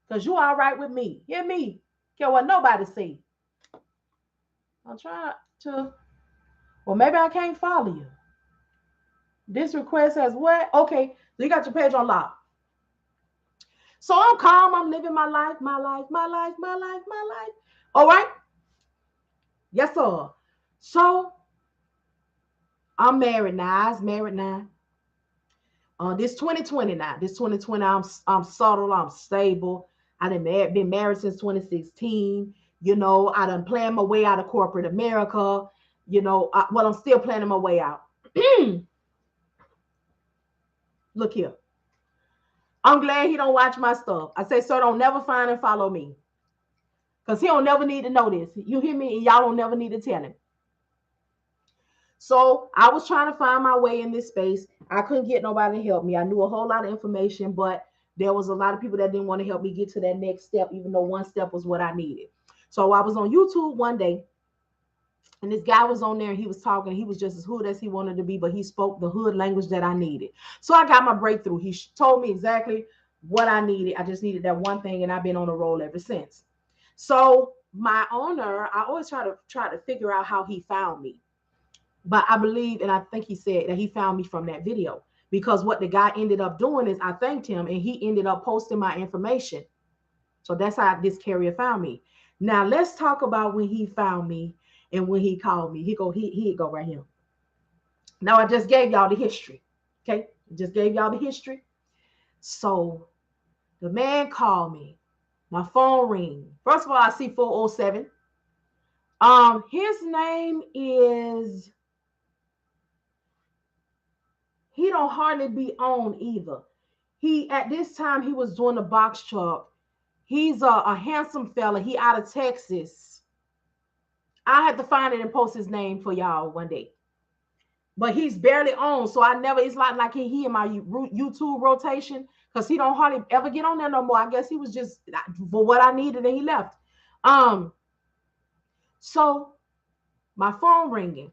[SPEAKER 1] Because you all right with me. Hear me. Care what nobody see. I'm trying to. Well, maybe I can't follow you. This request has what? Okay, so you got your page on lock. So I'm calm. I'm living my life, my life, my life, my life, my life. All right. Yes, sir. So I'm married now. I was married now. This 2020 now. This 2020, I'm settled. I'm stable. I done been married since 2016. I done planned my way out of corporate America. I'm still planning my way out. Look here. I'm glad he don't watch my stuff. I say, sir, don't never find and follow me. Because he don't never need to know this. You hear me? And y'all don't never need to tell him. So I was trying to find my way in this space. I couldn't get nobody to help me. I knew a whole lot of information, but there was a lot of people that didn't want to help me get to that next step, even though one step was what I needed. So I was on YouTube one day, and this guy was on there, and he was talking. He was just as hood as he wanted to be, but he spoke the hood language that I needed. So I got my breakthrough. He told me exactly what I needed. I just needed that one thing, and I've been on a roll ever since. So my owner, I always try to figure out how he found me. But I believe, and I think he said that he found me from that video, because what the guy ended up doing is I thanked him and he ended up posting my information. So that's how this carrier found me. Now let's talk about when he found me and when he called me. He'd go right here. Now I just gave y'all the history. Okay. Just gave y'all the history. So the man called me. My phone ring. First of all, I see 407. His name is, he don't hardly be on either. He, at this time, he was doing a box truck. He's a handsome fella. He out of Texas. I had to find it and post his name for y'all one day. But he's barely on, so I never. It's like he in my YouTube rotation, because he don't hardly ever get on there no more. I guess he was just for what I needed and he left. So my phone ringing.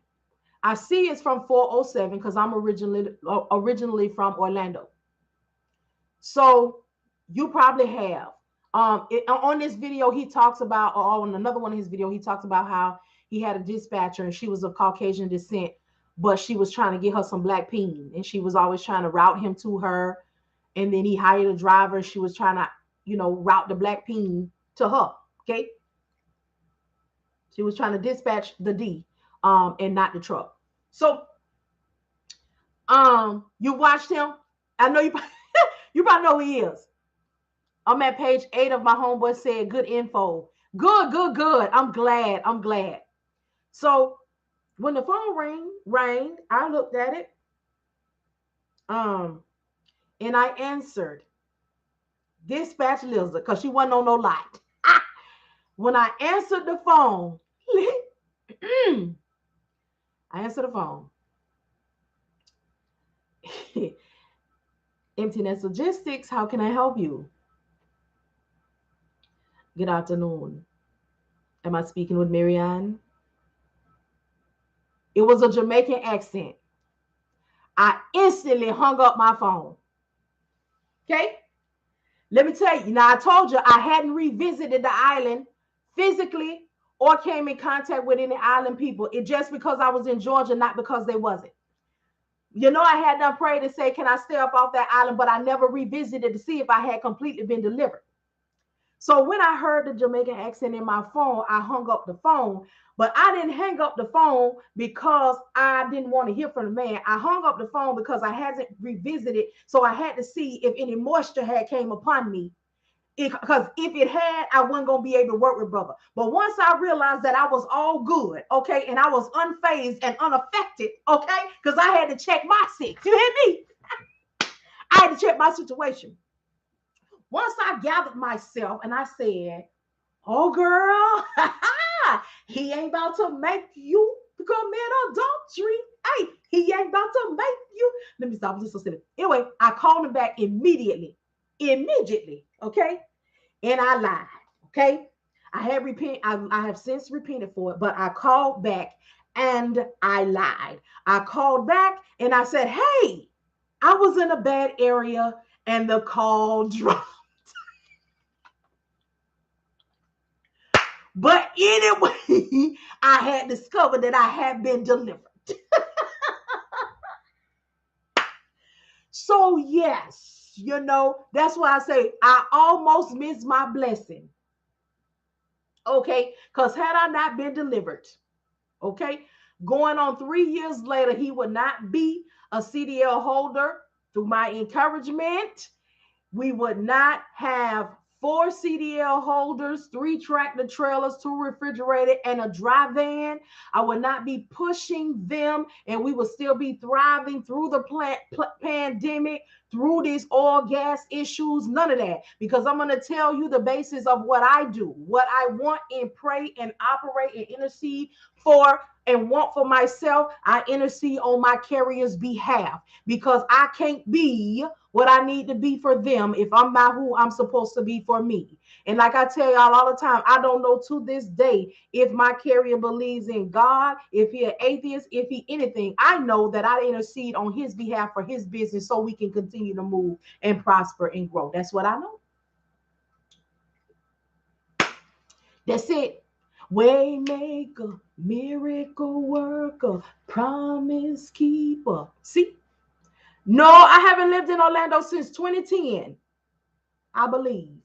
[SPEAKER 1] I see it's from 407 because I'm originally from Orlando. So you probably have. On this video, he talks about, or on another one of his videos, he talks about how he had a dispatcher and she was of Caucasian descent, but she was trying to get her some black peen, and she was always trying to route him to her. And then he hired a driver. She was trying to, route the black peen to her. Okay. She was trying to dispatch the D, and not the truck. So, you watched him. I know you, you probably know who he is. I'm at page 8 of my homeboy said good info. Good, good, good. I'm glad. I'm glad. So when the phone rang, I looked at it. And I answered. Dispatch Lizard, because she wasn't on no light. When I answered the phone, I answered the phone. Emptiness Logistics, how can I help you? Good afternoon. Am I speaking with Marian? It was a Jamaican accent. I instantly hung up my phone. Okay? Let me tell you. Now, I told you I hadn't revisited the island physically or came in contact with any island people. It just because I was in Georgia, not because they wasn't. I had done prayed to say, can I stay up off that island? But I never revisited to see if I had completely been delivered. So when I heard the Jamaican accent in my phone, I hung up the phone. But I didn't hang up the phone because I didn't want to hear from the man. I hung up the phone because I hadn't revisited. So I had to see if any moisture had came upon me. Because if it had, I wasn't going to be able to work with brother. But once I realized that I was all good, okay, and I was unfazed and unaffected, okay, because I had to check my six. You hear me? I had to check my situation. Once I gathered myself and I said, oh, girl, he ain't about to make you commit adultery. Hey, he ain't about to make you. Let me stop. I'm just so silly. Anyway, I called him back immediately, okay? And I lied, okay? I have since repented for it, but I called back and I lied. I called back and I said, hey, I was in a bad area and the call dropped. But anyway, I had discovered that I had been delivered. So yes, that's why I say I almost missed my blessing. Okay, because had I not been delivered, Okay. Going on 3 years later, he would not be a CDL holder through my encouragement. We would not have 4 CDL holders, 3 tractor trailers, 2 refrigerated, and a dry van. I would not be pushing them, and we would still be thriving through the pandemic, through these oil gas issues, none of that. Because I'm going to tell you the basis of what I do, what I want and pray and operate and intercede for and want for myself. I intercede on my carrier's behalf because I can't be what I need to be for them if I'm not who I'm supposed to be for me. And like I tell y'all all the time, I don't know to this day if my carrier believes in God, if he an atheist, if he anything. I know that I intercede on his behalf for his business so we can continue to move and prosper and grow. That's what I know. That's it. Waymaker, miracle worker, promise keeper. See? No, I haven't lived in Orlando since 2010, I believe.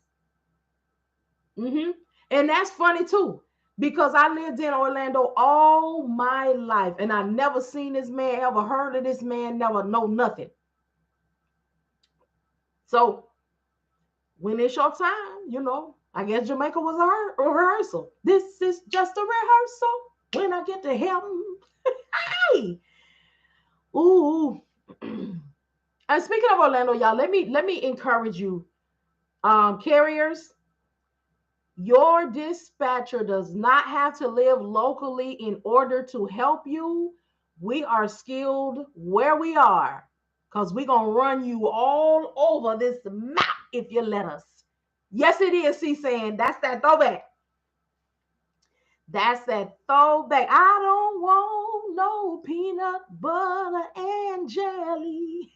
[SPEAKER 1] And that's funny too, because I lived in Orlando all my life and I never seen this man, ever heard of this man, never know nothing. So when it's your time, I guess Jamaica was a rehearsal. This is just a rehearsal. When I get to heaven, hey, ooh. And speaking of Orlando, y'all, let me encourage you, carriers. Your dispatcher does not have to live locally in order to help you. We are skilled where we are because we're going to run you all over this map if you let us. Yes, it is, C saying. That's that throwback. That's that throwback. I don't want no peanut butter and jelly.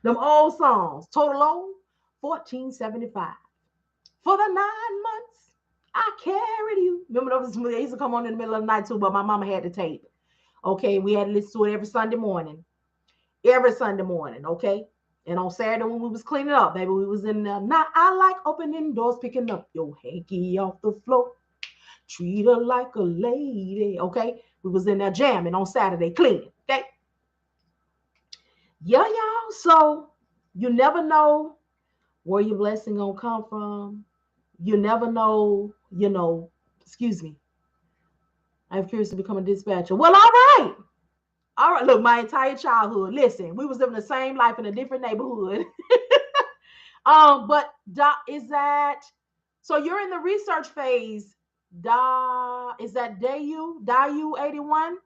[SPEAKER 1] Them old songs. Total old, 1475. For the 9 months, I carried you. Remember those? They used to come on in the middle of the night too, but my mama had the tape. Okay, we had to listen to it every Sunday morning. Every Sunday morning, okay? And on Saturday when we was cleaning up, baby, we was in there. Now I like opening doors, picking up your hanky off the floor. Treat her like a lady, okay? We was in there jamming on Saturday, cleaning, okay? Yeah, y'all. So you never know where your blessing gonna come from. You never know, excuse me. I'm curious to become a dispatcher. Well, all right. All right. Look, my entire childhood. Listen, we was living the same life in a different neighborhood. But is that so you're in the research phase? Is that Dayu 81?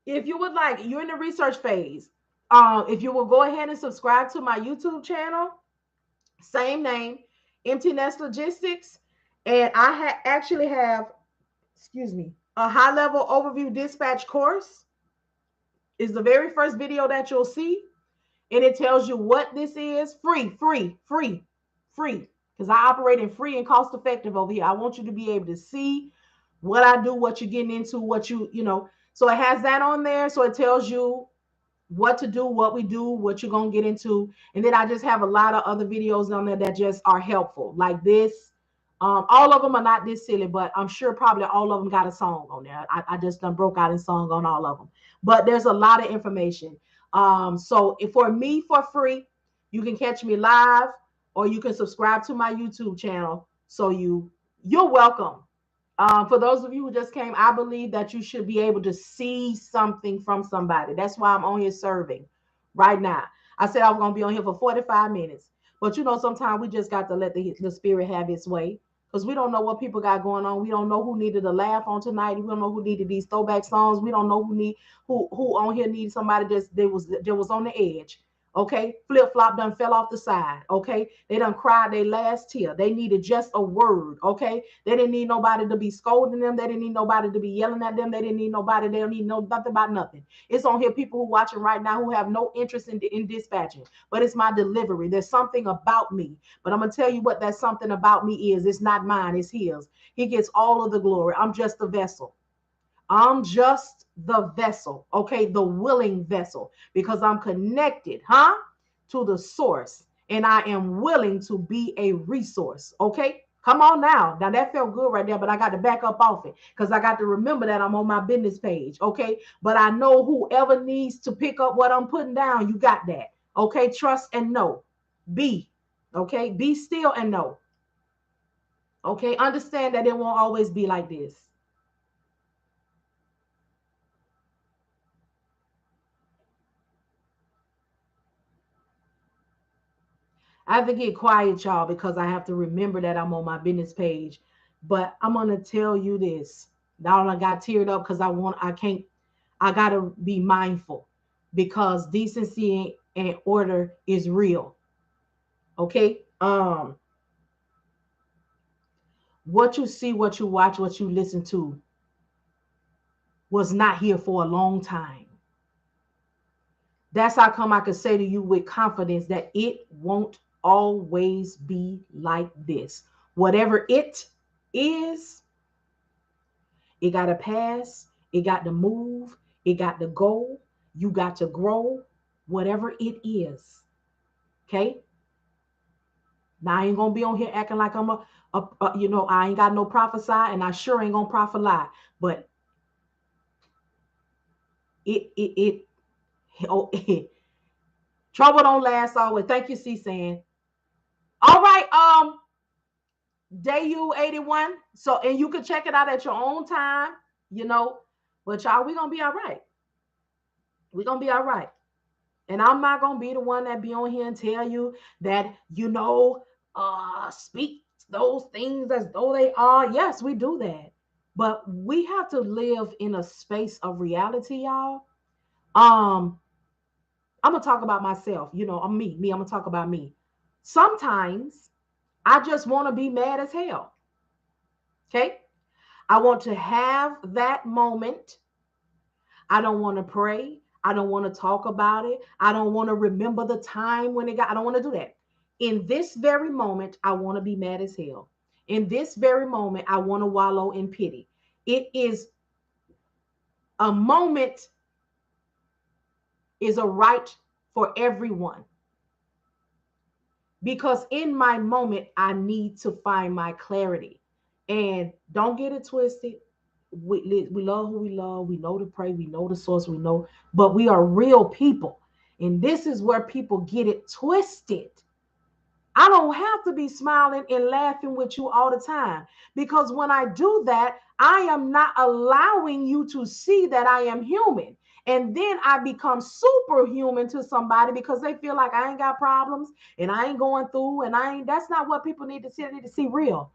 [SPEAKER 1] If you would like, you're in the research phase. If you will go ahead and subscribe to my YouTube channel, same name, Empty Nest Logistics. And I actually have, excuse me, a high-level overview dispatch course. Is the very first video that you'll see. And it tells you what this is. Free. Because I operate in free and cost-effective over here. I want you to be able to see what I do, what you're getting into, So it has that on there. So it tells you what to do, what we do, what you're going to get into. And then I just have a lot of other videos on there that just are helpful. Like this. All of them are not this silly, but I'm sure probably all of them got a song on there. I just done broke out in song on all of them. But there's a lot of information. So for me, for free, you can catch me live or you can subscribe to my YouTube channel. So you're welcome. For those of you who just came, I believe that you should be able to see something from somebody. That's why I'm on here serving right now. I said I was going to be on here for 45 minutes. But sometimes we just got to let the spirit have its way because we don't know what people got going on. We don't know who needed a laugh on tonight. We don't know who needed these throwback songs. We don't know who on here needs somebody that was on the edge. Okay, flip-flop done fell off the side. Okay, they done cried their last tear. They needed just a word. Okay, they didn't need nobody to be scolding them. They didn't need nobody to be yelling at them. They didn't need nobody. They don't need nothing about nothing. It's on here people who watching right now who have no interest in dispatching, but it's my delivery. There's something about me, but I'm gonna tell you what that something about me is. It's not mine. It's his. He gets all of the glory. I'm just the vessel. I'm just the vessel, okay? The willing vessel, because I'm connected, to the source, and I am willing to be a resource, okay? Come on now. Now that felt good right there, but I got to back up off it because I got to remember that I'm on my business page. Okay. But I know whoever needs to pick up what I'm putting down, you got that. Okay. Trust and know. Be. Okay. Be still and know. Okay. Understand that it won't always be like this. I have to get quiet, y'all, because I have to remember that I'm on my business page. But I'm gonna tell you this. Now I got teared up because I can't, I gotta be mindful because decency and order is real. Okay. What you see, what you watch, what you listen to was not here for a long time. That's how come I could say to you with confidence that it won't always be like this. Whatever it is, it got to pass, it got to move, it got to go, you got to grow, whatever it is. Okay? Now I ain't gonna be on here acting like I'm I ain't got no prophesy and I sure ain't gonna prophet lie. But it oh, trouble don't last always. Thank you, C saying. All right, Dayu 81. So and you can check it out at your own time, you know. But y'all, we gonna be all right. We gonna be all right. And I'm not gonna be the one that be on here and tell you that, speak those things as though they are. Yes, we do that. But we have to live in a space of reality, y'all. Um, I'm gonna talk about myself. I'm me. I'm gonna talk about me. Sometimes I just want to be mad as hell. Okay. I want to have that moment. I don't want to pray. I don't want to talk about it. I don't want to remember the time when it got, I don't want to do that. In this very moment, I want to be mad as hell. In this very moment, I want to wallow in pity. It is a moment, is a right for everyone. Because in my moment, I need to find my clarity. And don't get it twisted. We love who we love. We know to pray. We know the source. We know, but we are real people. And this is where people get it twisted. I don't have to be smiling and laughing with you all the time because when I do that, I am not allowing you to see that I am human. And then I become superhuman to somebody because they feel like I ain't got problems and I ain't going through and I ain't, that's not what people need to see. They need to see real.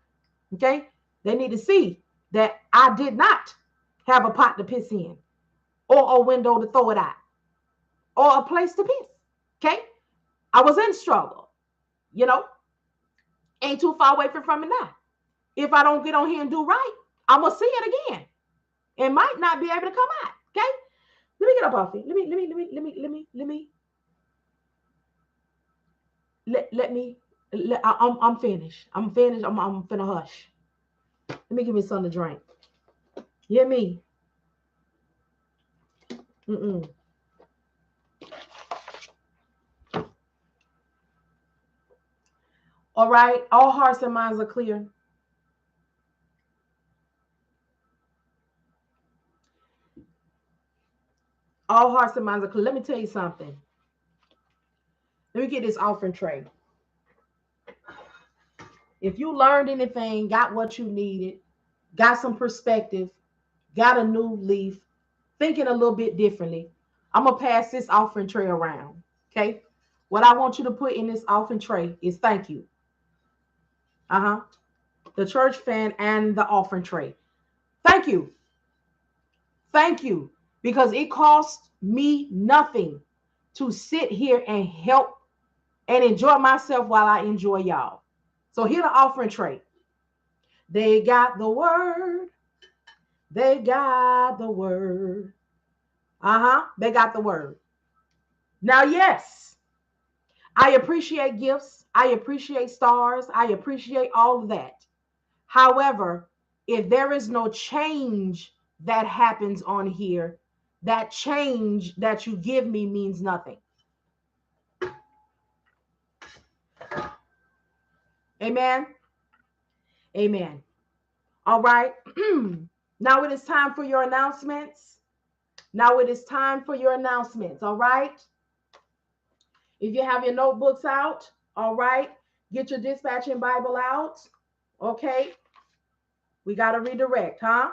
[SPEAKER 1] Okay. They need to see that I did not have a pot to piss in or a window to throw it out or a place to piss. Okay. I was in struggle, you know, ain't too far away from it now. If I don't get on here and do right, I'm gonna see it again. It might not be able to come out. Okay. Let me get up off it. Let me, I'm finished. I'm finished. I'm finna hush. Let me give me something to drink. You hear me? Mm-mm. All right. All hearts and minds are clear. All hearts and minds are clear. Let me tell you something. Let me get this offering tray. If you learned anything, got what you needed, got some perspective, got a new leaf, thinking a little bit differently, I'm going to pass this offering tray around. Okay. What I want you to put in this offering tray is thank you. Uh-huh. The church fan and the offering tray. Thank you. Thank you. Because it cost me nothing to sit here and help and enjoy myself while I enjoy y'all. So here the offering tray. They got the word. They got the word. Uh-huh. They got the word. Now, yes, I appreciate gifts. I appreciate stars. I appreciate all of that. However, if there is no change that happens on here, that change that you give me means nothing. Amen. Amen. All right. Now it is time for your announcements. Now it is time for your announcements. All right. If you have your notebooks out, all right, get your dispatching Bible out. Okay. We got to redirect, huh?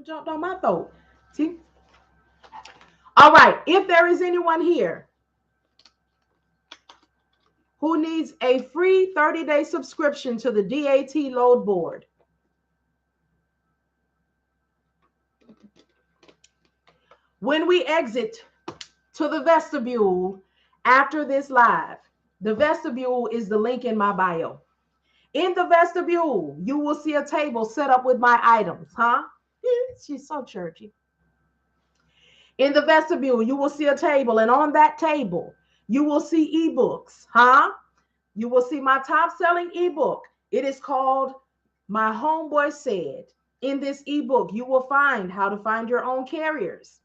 [SPEAKER 1] Jumped on my throat. See? All right. If there is anyone here who needs a free 30-day subscription to the DAT load board, when we exit to the vestibule after this live, the vestibule is the link in my bio. In the vestibule, you will see a table set up with my items, huh? She's so churchy. In the vestibule, you will see a table, and on that table, you will see ebooks, huh? You will see my top selling ebook. It is called My Homeboy Said. In this ebook, you will find how to find your own carriers,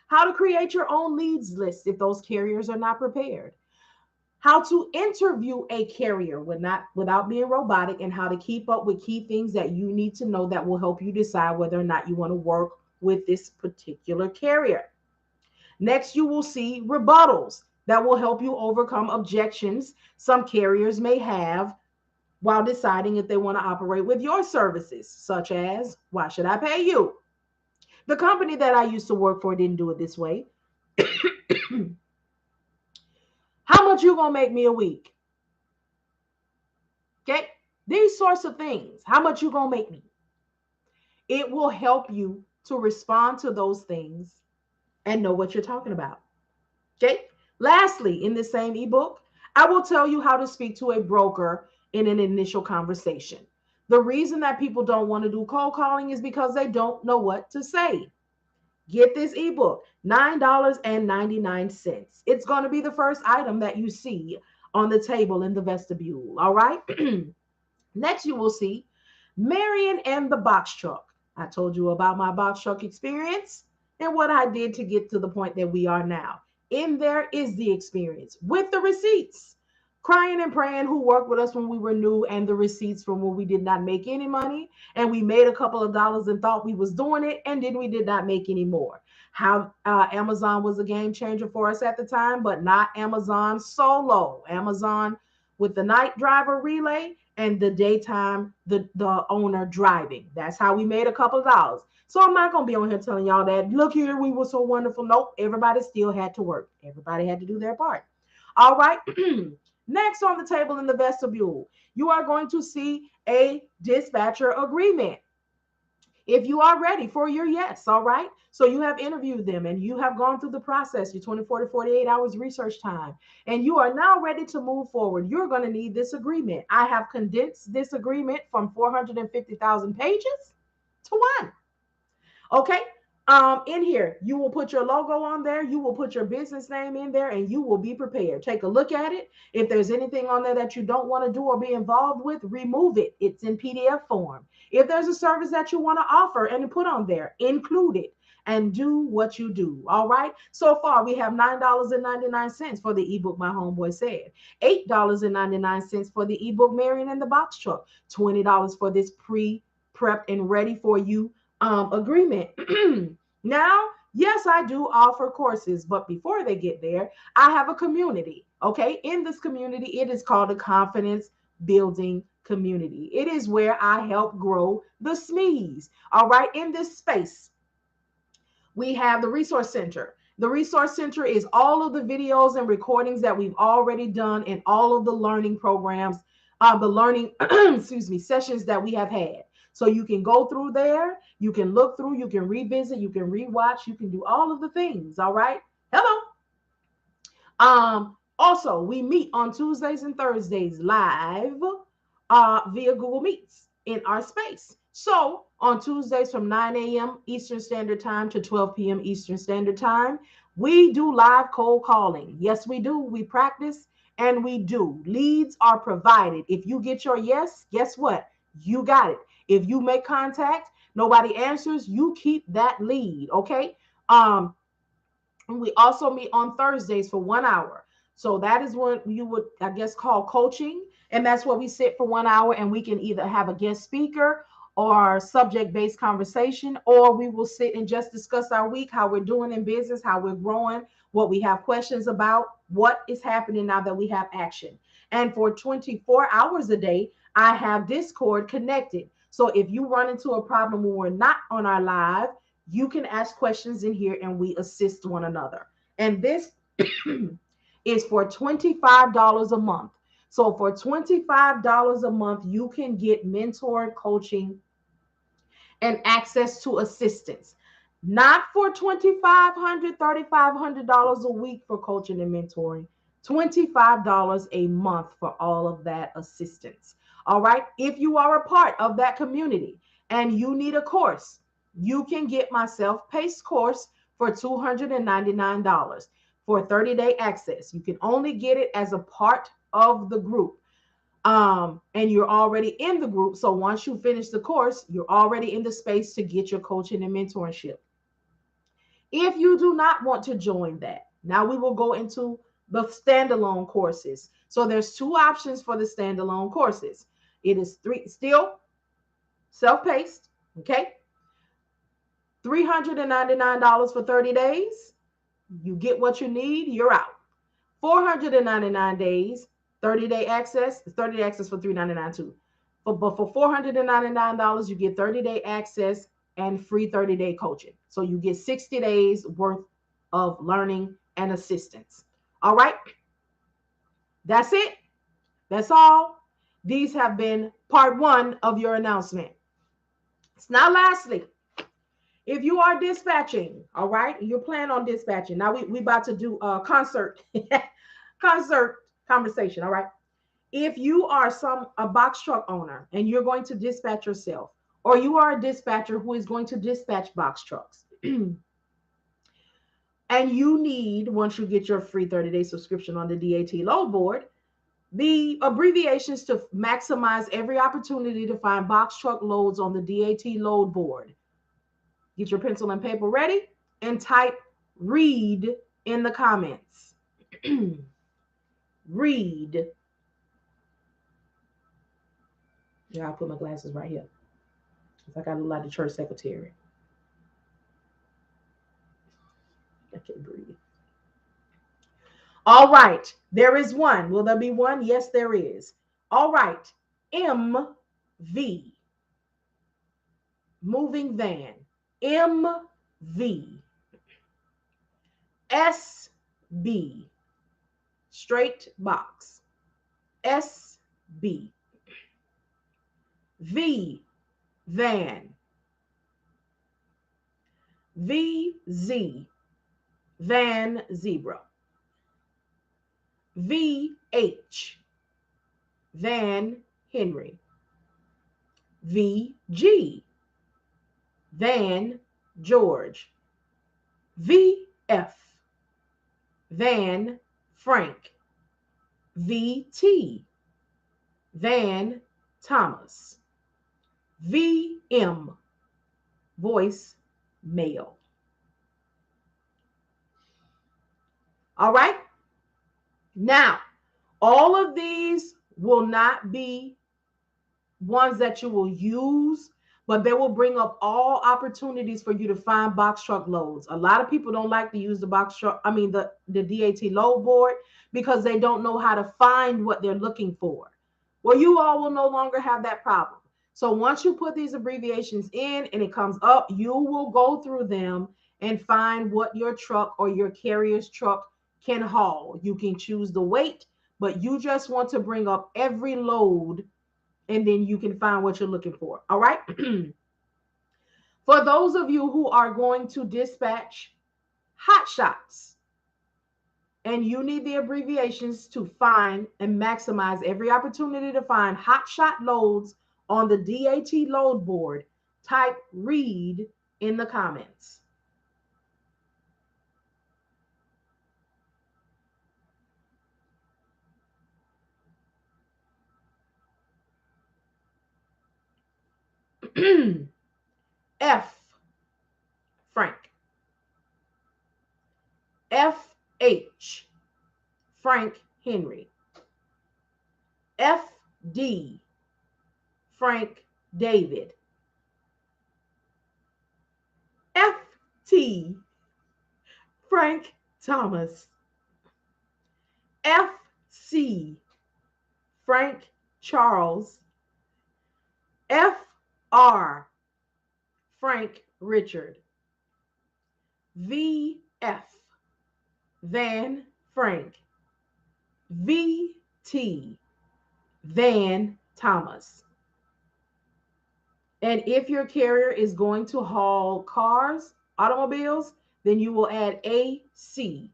[SPEAKER 1] how to create your own leads list if those carriers are not prepared, how to interview a carrier without being robotic, and how to keep up with key things that you need to know that will help you decide whether or not you want to work with this particular carrier. Next, you will see rebuttals that will help you overcome objections some carriers may have while deciding if they want to operate with your services, such as, why should I pay you? The company that I used to work for didn't do it this way. How much you gonna make me a week? Okay, these sorts of things. How much you gonna make me? It will help you to respond to those things and know what you're talking about. Okay. Lastly, in the same ebook, I will tell you how to speak to a broker in an initial conversation. The reason that people don't want to do cold calling is because they don't know what to say. Get this ebook, $9.99. It's going to be the first item that you see on the table in the vestibule. All right. Next, you will see Marian and the box truck. I told you about my box truck experience and what I did to get to the point that we are now. In there is the experience with the receipts. Crying and praying who worked with us when we were new, and the receipts from when we did not make any money and we made a couple of dollars and thought we was doing it, and then we did not make any more. How Amazon was a game changer for us at the time, but not Amazon solo. Amazon with the night driver relay and the daytime, the owner driving. That's how we made a couple of dollars. So I'm not going to be on here telling y'all that, look here, we were so wonderful. Nope, everybody still had to work. Everybody had to do their part. All right. Next on the table in the vestibule, you are going to see a dispatcher agreement. If you are ready for your yes, all right? So you have interviewed them and you have gone through the process, your 24 to 48 hours research time, and you are now ready to move forward. You're going to need this agreement. I have condensed this agreement from 450,000 pages to one. Okay. In here, you will put your logo on there, you will put your business name in there, and you will be prepared. Take a look at it. If there's anything on there that you don't want to do or be involved with, remove it. It's in PDF form. If there's a service that you want to offer and put on there, include it and do what you do. All right. So far, we have $9.99 for the ebook My Homeboy Said, $8.99 for the ebook Marian and the Box Truck, $20 for this pre-prepped and ready for you agreement. Now, yes, I do offer courses, but before they get there, I have a community. Okay. In this community, it is called a confidence building community. It is where I help grow the SMEs. All right. In this space, we have the resource center. The resource center is all of the videos and recordings that we've already done and all of the learning programs, the learning, excuse me, sessions that we have had. So you can go through there, you can look through, you can revisit, you can rewatch, you can do all of the things. All right. Hello. Also, we meet on Tuesdays and Thursdays live via Google Meets in our space. So on Tuesdays from 9 a.m. Eastern Standard Time to 12 p.m. Eastern Standard Time, we do live cold calling. Yes, we do. We practice and we do. Leads are provided. If you get your yes, guess what? You got it. If you make contact, nobody answers, you keep that lead. Okay. We also meet on Thursdays for 1 hour. So that is what you would, I guess, call coaching. And that's where we sit for 1 hour and we can either have a guest speaker or subject-based conversation, or we will sit and just discuss our week, how we're doing in business, how we're growing, what we have questions about, what is happening now that we have action. And for 24 hours a day, I have Discord connected. So if you run into a problem when we're not on our live, you can ask questions in here and we assist one another. And this is for $25 a month. So for $25 a month, you can get mentor coaching and access to assistance. Not for $2,500, $3,500 a week for coaching and mentoring. $25 a month for all of that assistance. All right. If you are a part of that community and you need a course, you can get my self-paced course for $299 for 30-day access. You can only get it as a part of the group. And you're already in the group. So once you finish the course, you're already in the space to get your coaching and mentorship. If you do not want to join that, now we will go into the standalone courses. So there's two options for the standalone courses. It is still self-paced, okay? $399 for 30 days. You get what you need, you're out. 499 days, 30-day access. 30-day access for $399 too. But for $499, you get 30-day access and free 30-day coaching. So you get 60 days worth of learning and assistance. All right. That's it. That's all. These have been part one of your announcement. Now, lastly, if you are dispatching, all right, you plan on dispatching. Now we about to do a concert conversation. All right. If you are a box truck owner and you're going to dispatch yourself, or you are a dispatcher who is going to dispatch box trucks, and you need, once you get your free 30-day subscription on the DAT load board, the abbreviations to maximize every opportunity to find box truck loads on the DAT load board. Get your pencil and paper ready and type read in the comments. Read. Yeah, I'll put my glasses right here. It's like I look like the church secretary. I can't breathe. All right. There is one. Will there be one? Yes, there is. All right. MV. Moving van. MV. SB. Straight box. SB. V. Van. VZ. Van zebra. VH. Van Henry. VG. Van George. VF. Van Frank. VT. Van Thomas. VM. Voice mail. All right. Now, all of these will not be ones that you will use, but they will bring up all opportunities for you to find box truck loads. A lot of people don't like to use the DAT load board because they don't know how to find what they're looking for. Well, you all will no longer have that problem. So once you put these abbreviations in and it comes up, you will go through them and find what your truck or your carrier's truck can haul. You can choose the weight, but you just want to bring up every load and then you can find what you're looking for. All right. For those of you who are going to dispatch hot shots and you need the abbreviations to find and maximize every opportunity to find hot shot loads on the DAT load board, type read in the comments. F, Frank. FH, Frank Henry. FD, Frank David. FT, Frank Thomas. FC, Frank Charles. FR, Frank Richard. VF, Van Frank. VT, Van Thomas. And if your carrier is going to haul cars, automobiles, then you will add AC,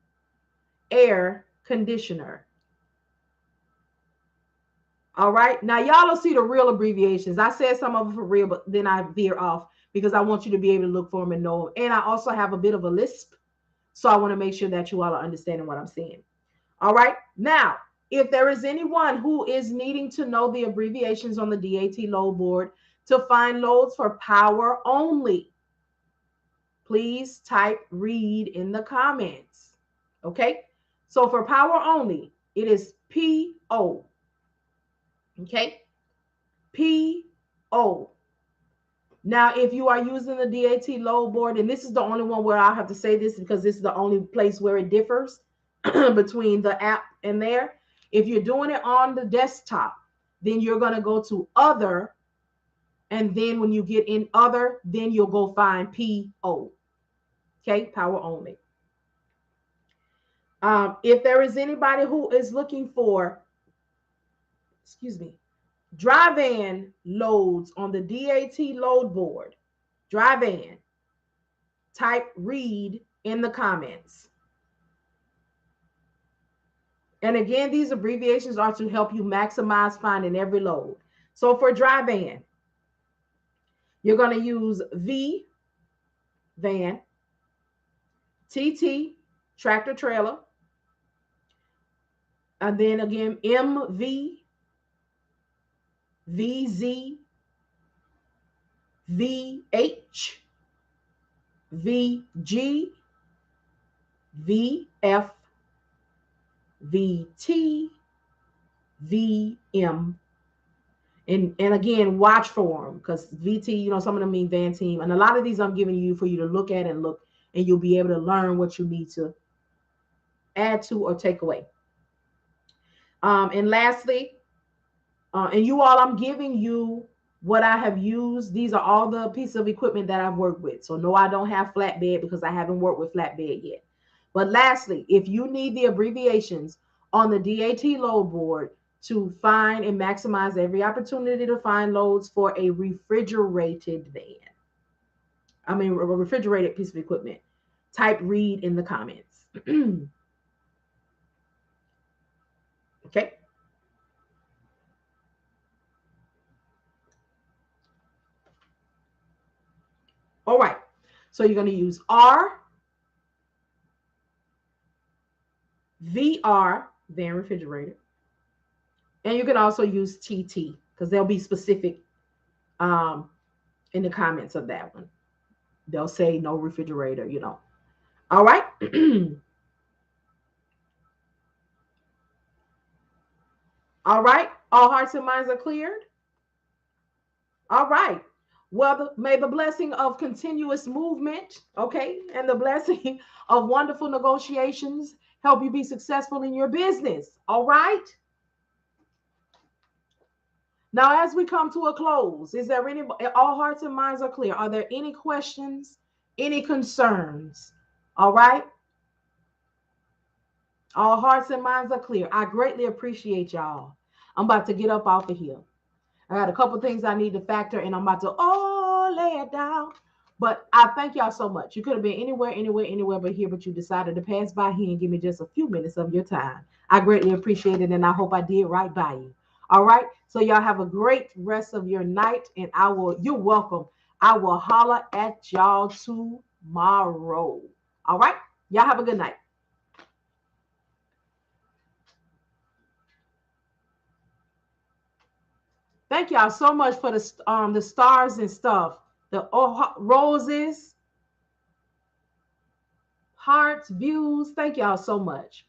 [SPEAKER 1] air conditioner. All right. Now, y'all will see the real abbreviations. I said some of them for real, but then I veer off because I want you to be able to look for them and know them. And I also have a bit of a lisp. So I want to make sure that you all are understanding what I'm saying. All right. Now, if there is anyone who is needing to know the abbreviations on the DAT load board to find loads for power only, please type read in the comments. Okay. So for power only, it is PO. Okay. PO. Now, if you are using the DAT load board, and this is the only one where I'll have to say this because this is the only place where it differs between the app and there. If you're doing it on the desktop, then you're going to go to other. And then when you get in other, then you'll go find PO. Okay, power only. If there is anybody who is looking for, dry van loads on the DAT load board, dry van, type read in the comments. And again, these abbreviations are to help you maximize finding every load. So for dry van, you're going to use V, van, TT, tractor trailer, and then again, MV, VZ, VH, VG, VF, VT, VM. And again, watch for them because VT, some of them mean van team. And a lot of these I'm giving you for you to look at and look, and you'll be able to learn what you need to add to or take away. And lastly, and you all, I'm giving you what I have used. These are all the pieces of equipment that I've worked with. So no, I don't have flatbed because I haven't worked with flatbed yet. But lastly, if you need the abbreviations on the DAT load board to find and maximize every opportunity to find loads for a refrigerated van, a refrigerated piece of equipment, type read in the comments. Okay. All right. So you're going to use R, VR, van refrigerator. And you can also use TT because they'll be specific in the comments of that one. They'll say no refrigerator, All right. All right. All hearts and minds are cleared. All right. Well, may the blessing of continuous movement, okay, and the blessing of wonderful negotiations help you be successful in your business. All right. Now, as we come to a close, is there any, all hearts and minds are clear? Are there any questions, any concerns? All right. All hearts and minds are clear. I greatly appreciate y'all. I'm about to get up off of here. I got a couple things I need to factor, and I'm about to lay it down. But I thank y'all so much. You could have been anywhere but here, but you decided to pass by here and give me just a few minutes of your time. I greatly appreciate it, and I hope I did right by you. All right. So y'all have a great rest of your night, and you're welcome. I will holler at y'all tomorrow. All right. Y'all have a good night. Thank y'all so much for the stars and stuff. The roses, hearts, views. Thank y'all so much.